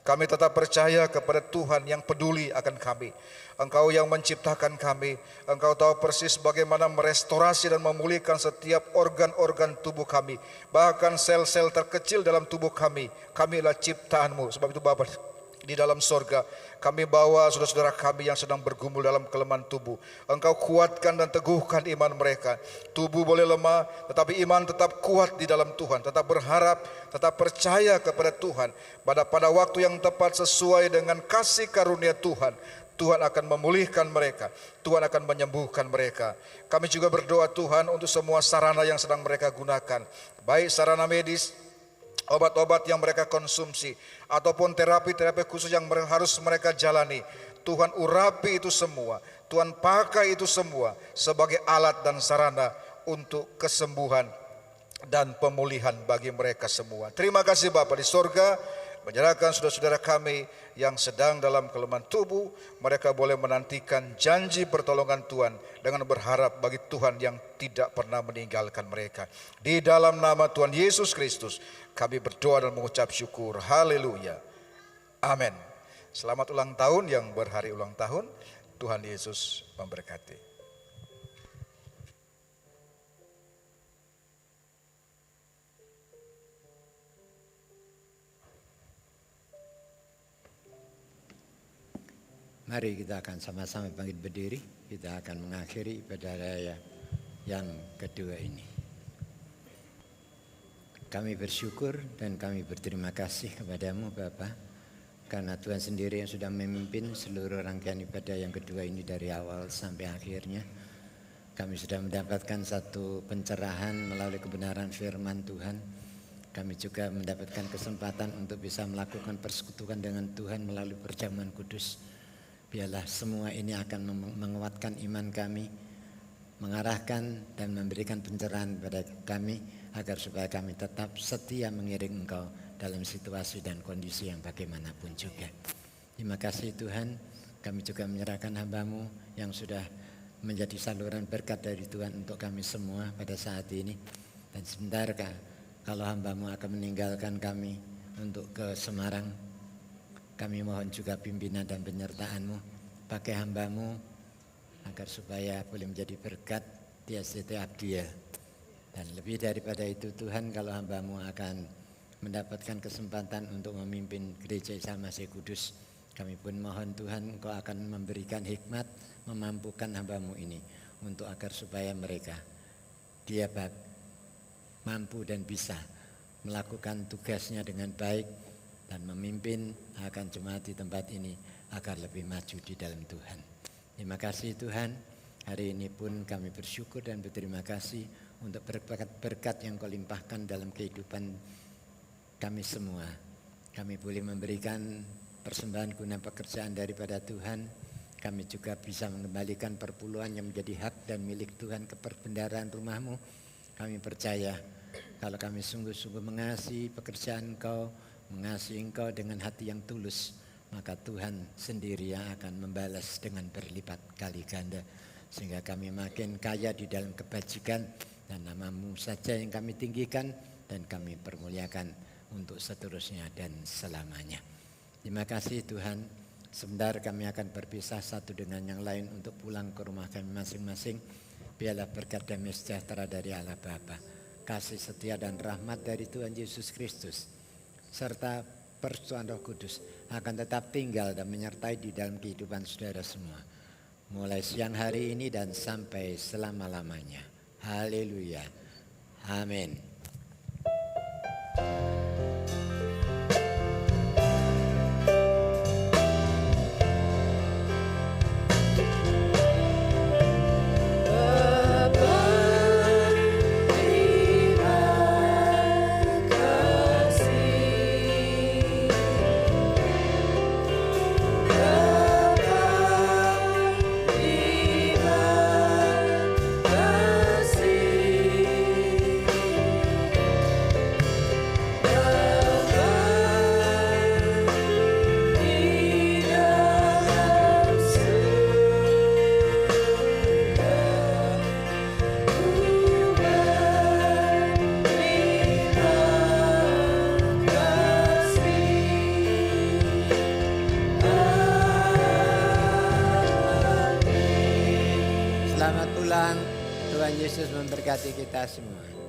Kami tetap percaya kepada Tuhan yang peduli akan kami. Engkau yang menciptakan kami, Engkau tahu persis bagaimana merestorasi dan memulihkan setiap organ-organ tubuh kami, bahkan sel-sel terkecil dalam tubuh kami. Kami adalah ciptaan-Mu. Sebab itu Bapa di dalam sorga, kami bawa saudara-saudara kami yang sedang bergumul dalam kelemahan tubuh. Engkau kuatkan dan teguhkan iman mereka. Tubuh boleh lemah, tetapi iman tetap kuat di dalam Tuhan. Tetap berharap, tetap percaya kepada Tuhan. Pada waktu yang tepat sesuai dengan kasih karunia Tuhan, Tuhan akan memulihkan mereka, Tuhan akan menyembuhkan mereka. Kami juga berdoa Tuhan untuk semua sarana yang sedang mereka gunakan, baik sarana medis, obat-obat yang mereka konsumsi, ataupun terapi-terapi khusus yang harus mereka jalani. Tuhan urapi itu semua, Tuhan pakai itu semua sebagai alat dan sarana untuk kesembuhan dan pemulihan bagi mereka semua. Terima kasih Bapa di sorga, menyerahkan saudara-saudara kami yang sedang dalam kelemahan tubuh, mereka boleh menantikan janji pertolongan Tuhan dengan berharap bagi Tuhan yang tidak pernah meninggalkan mereka. Di dalam nama Tuhan Yesus Kristus kami berdoa dan mengucap syukur. Haleluya. Amin. Selamat ulang tahun yang berhari ulang tahun. Tuhan Yesus memberkati. Mari kita akan sama-sama bangkit berdiri. Kita akan mengakhiri ibadah raya yang kedua ini. Kami bersyukur dan kami berterima kasih kepadamu Bapa, karena Tuhan sendiri yang sudah memimpin seluruh rangkaian ibadah yang kedua ini dari awal sampai akhirnya. Kami sudah mendapatkan satu pencerahan melalui kebenaran firman Tuhan. Kami juga mendapatkan kesempatan untuk bisa melakukan persekutuan dengan Tuhan melalui perjamuan kudus. Biarlah semua ini akan menguatkan iman kami, mengarahkan dan memberikan pencerahan kepada kami, agar supaya kami tetap setia mengiring Engkau dalam situasi dan kondisi yang bagaimanapun juga. Terima kasih Tuhan, kami juga menyerahkan hamba-Mu yang sudah menjadi saluran berkat dari Tuhan untuk kami semua pada saat ini. Dan sebentar kalau hamba-Mu akan meninggalkan kami untuk ke Semarang, kami mohon juga pimpinan dan penyertaan-Mu, pakai hamba-Mu agar supaya boleh menjadi berkat di setiap dia. Dan lebih daripada itu Tuhan, kalau hamba-Mu akan mendapatkan kesempatan untuk memimpin gereja Isa Masih Kudus, kami pun mohon Tuhan Engkau akan memberikan hikmat, memampukan hamba-Mu ini untuk agar supaya mereka dia mampu dan bisa melakukan tugasnya dengan baik dan memimpin akan jemaat di tempat ini agar lebih maju di dalam Tuhan. Terima kasih Tuhan, hari ini pun kami bersyukur dan berterima kasih untuk berkat-berkat yang Kau limpahkan dalam kehidupan kami semua. Kami boleh memberikan persembahan guna pekerjaan daripada Tuhan. Kami juga bisa mengembalikan perpuluhan yang menjadi hak dan milik Tuhan ke perbendaharaan rumah-Mu. Kami percaya kalau kami sungguh-sungguh mengasihi pekerjaan Engkau, mengasihi Engkau dengan hati yang tulus, maka Tuhan sendiri yang akan membalas dengan berlipat kali ganda. Sehingga kami makin kaya di dalam kebajikan dan nama-Mu saja yang kami tinggikan dan kami permuliakan untuk seterusnya dan selamanya. Terima kasih Tuhan. Sebentar kami akan berpisah satu dengan yang lain untuk pulang ke rumah kami masing-masing. Biarlah berkat damai sejahtera dari Allah Bapa, kasih setia dan rahmat dari Tuhan Yesus Kristus, serta persekutuan Roh Kudus akan tetap tinggal dan menyertai di dalam kehidupan saudara semua, mulai siang hari ini dan sampai selama-lamanya. Haleluya. Amin. Selamat pulang, Tuhan Yesus memberkati kita semua.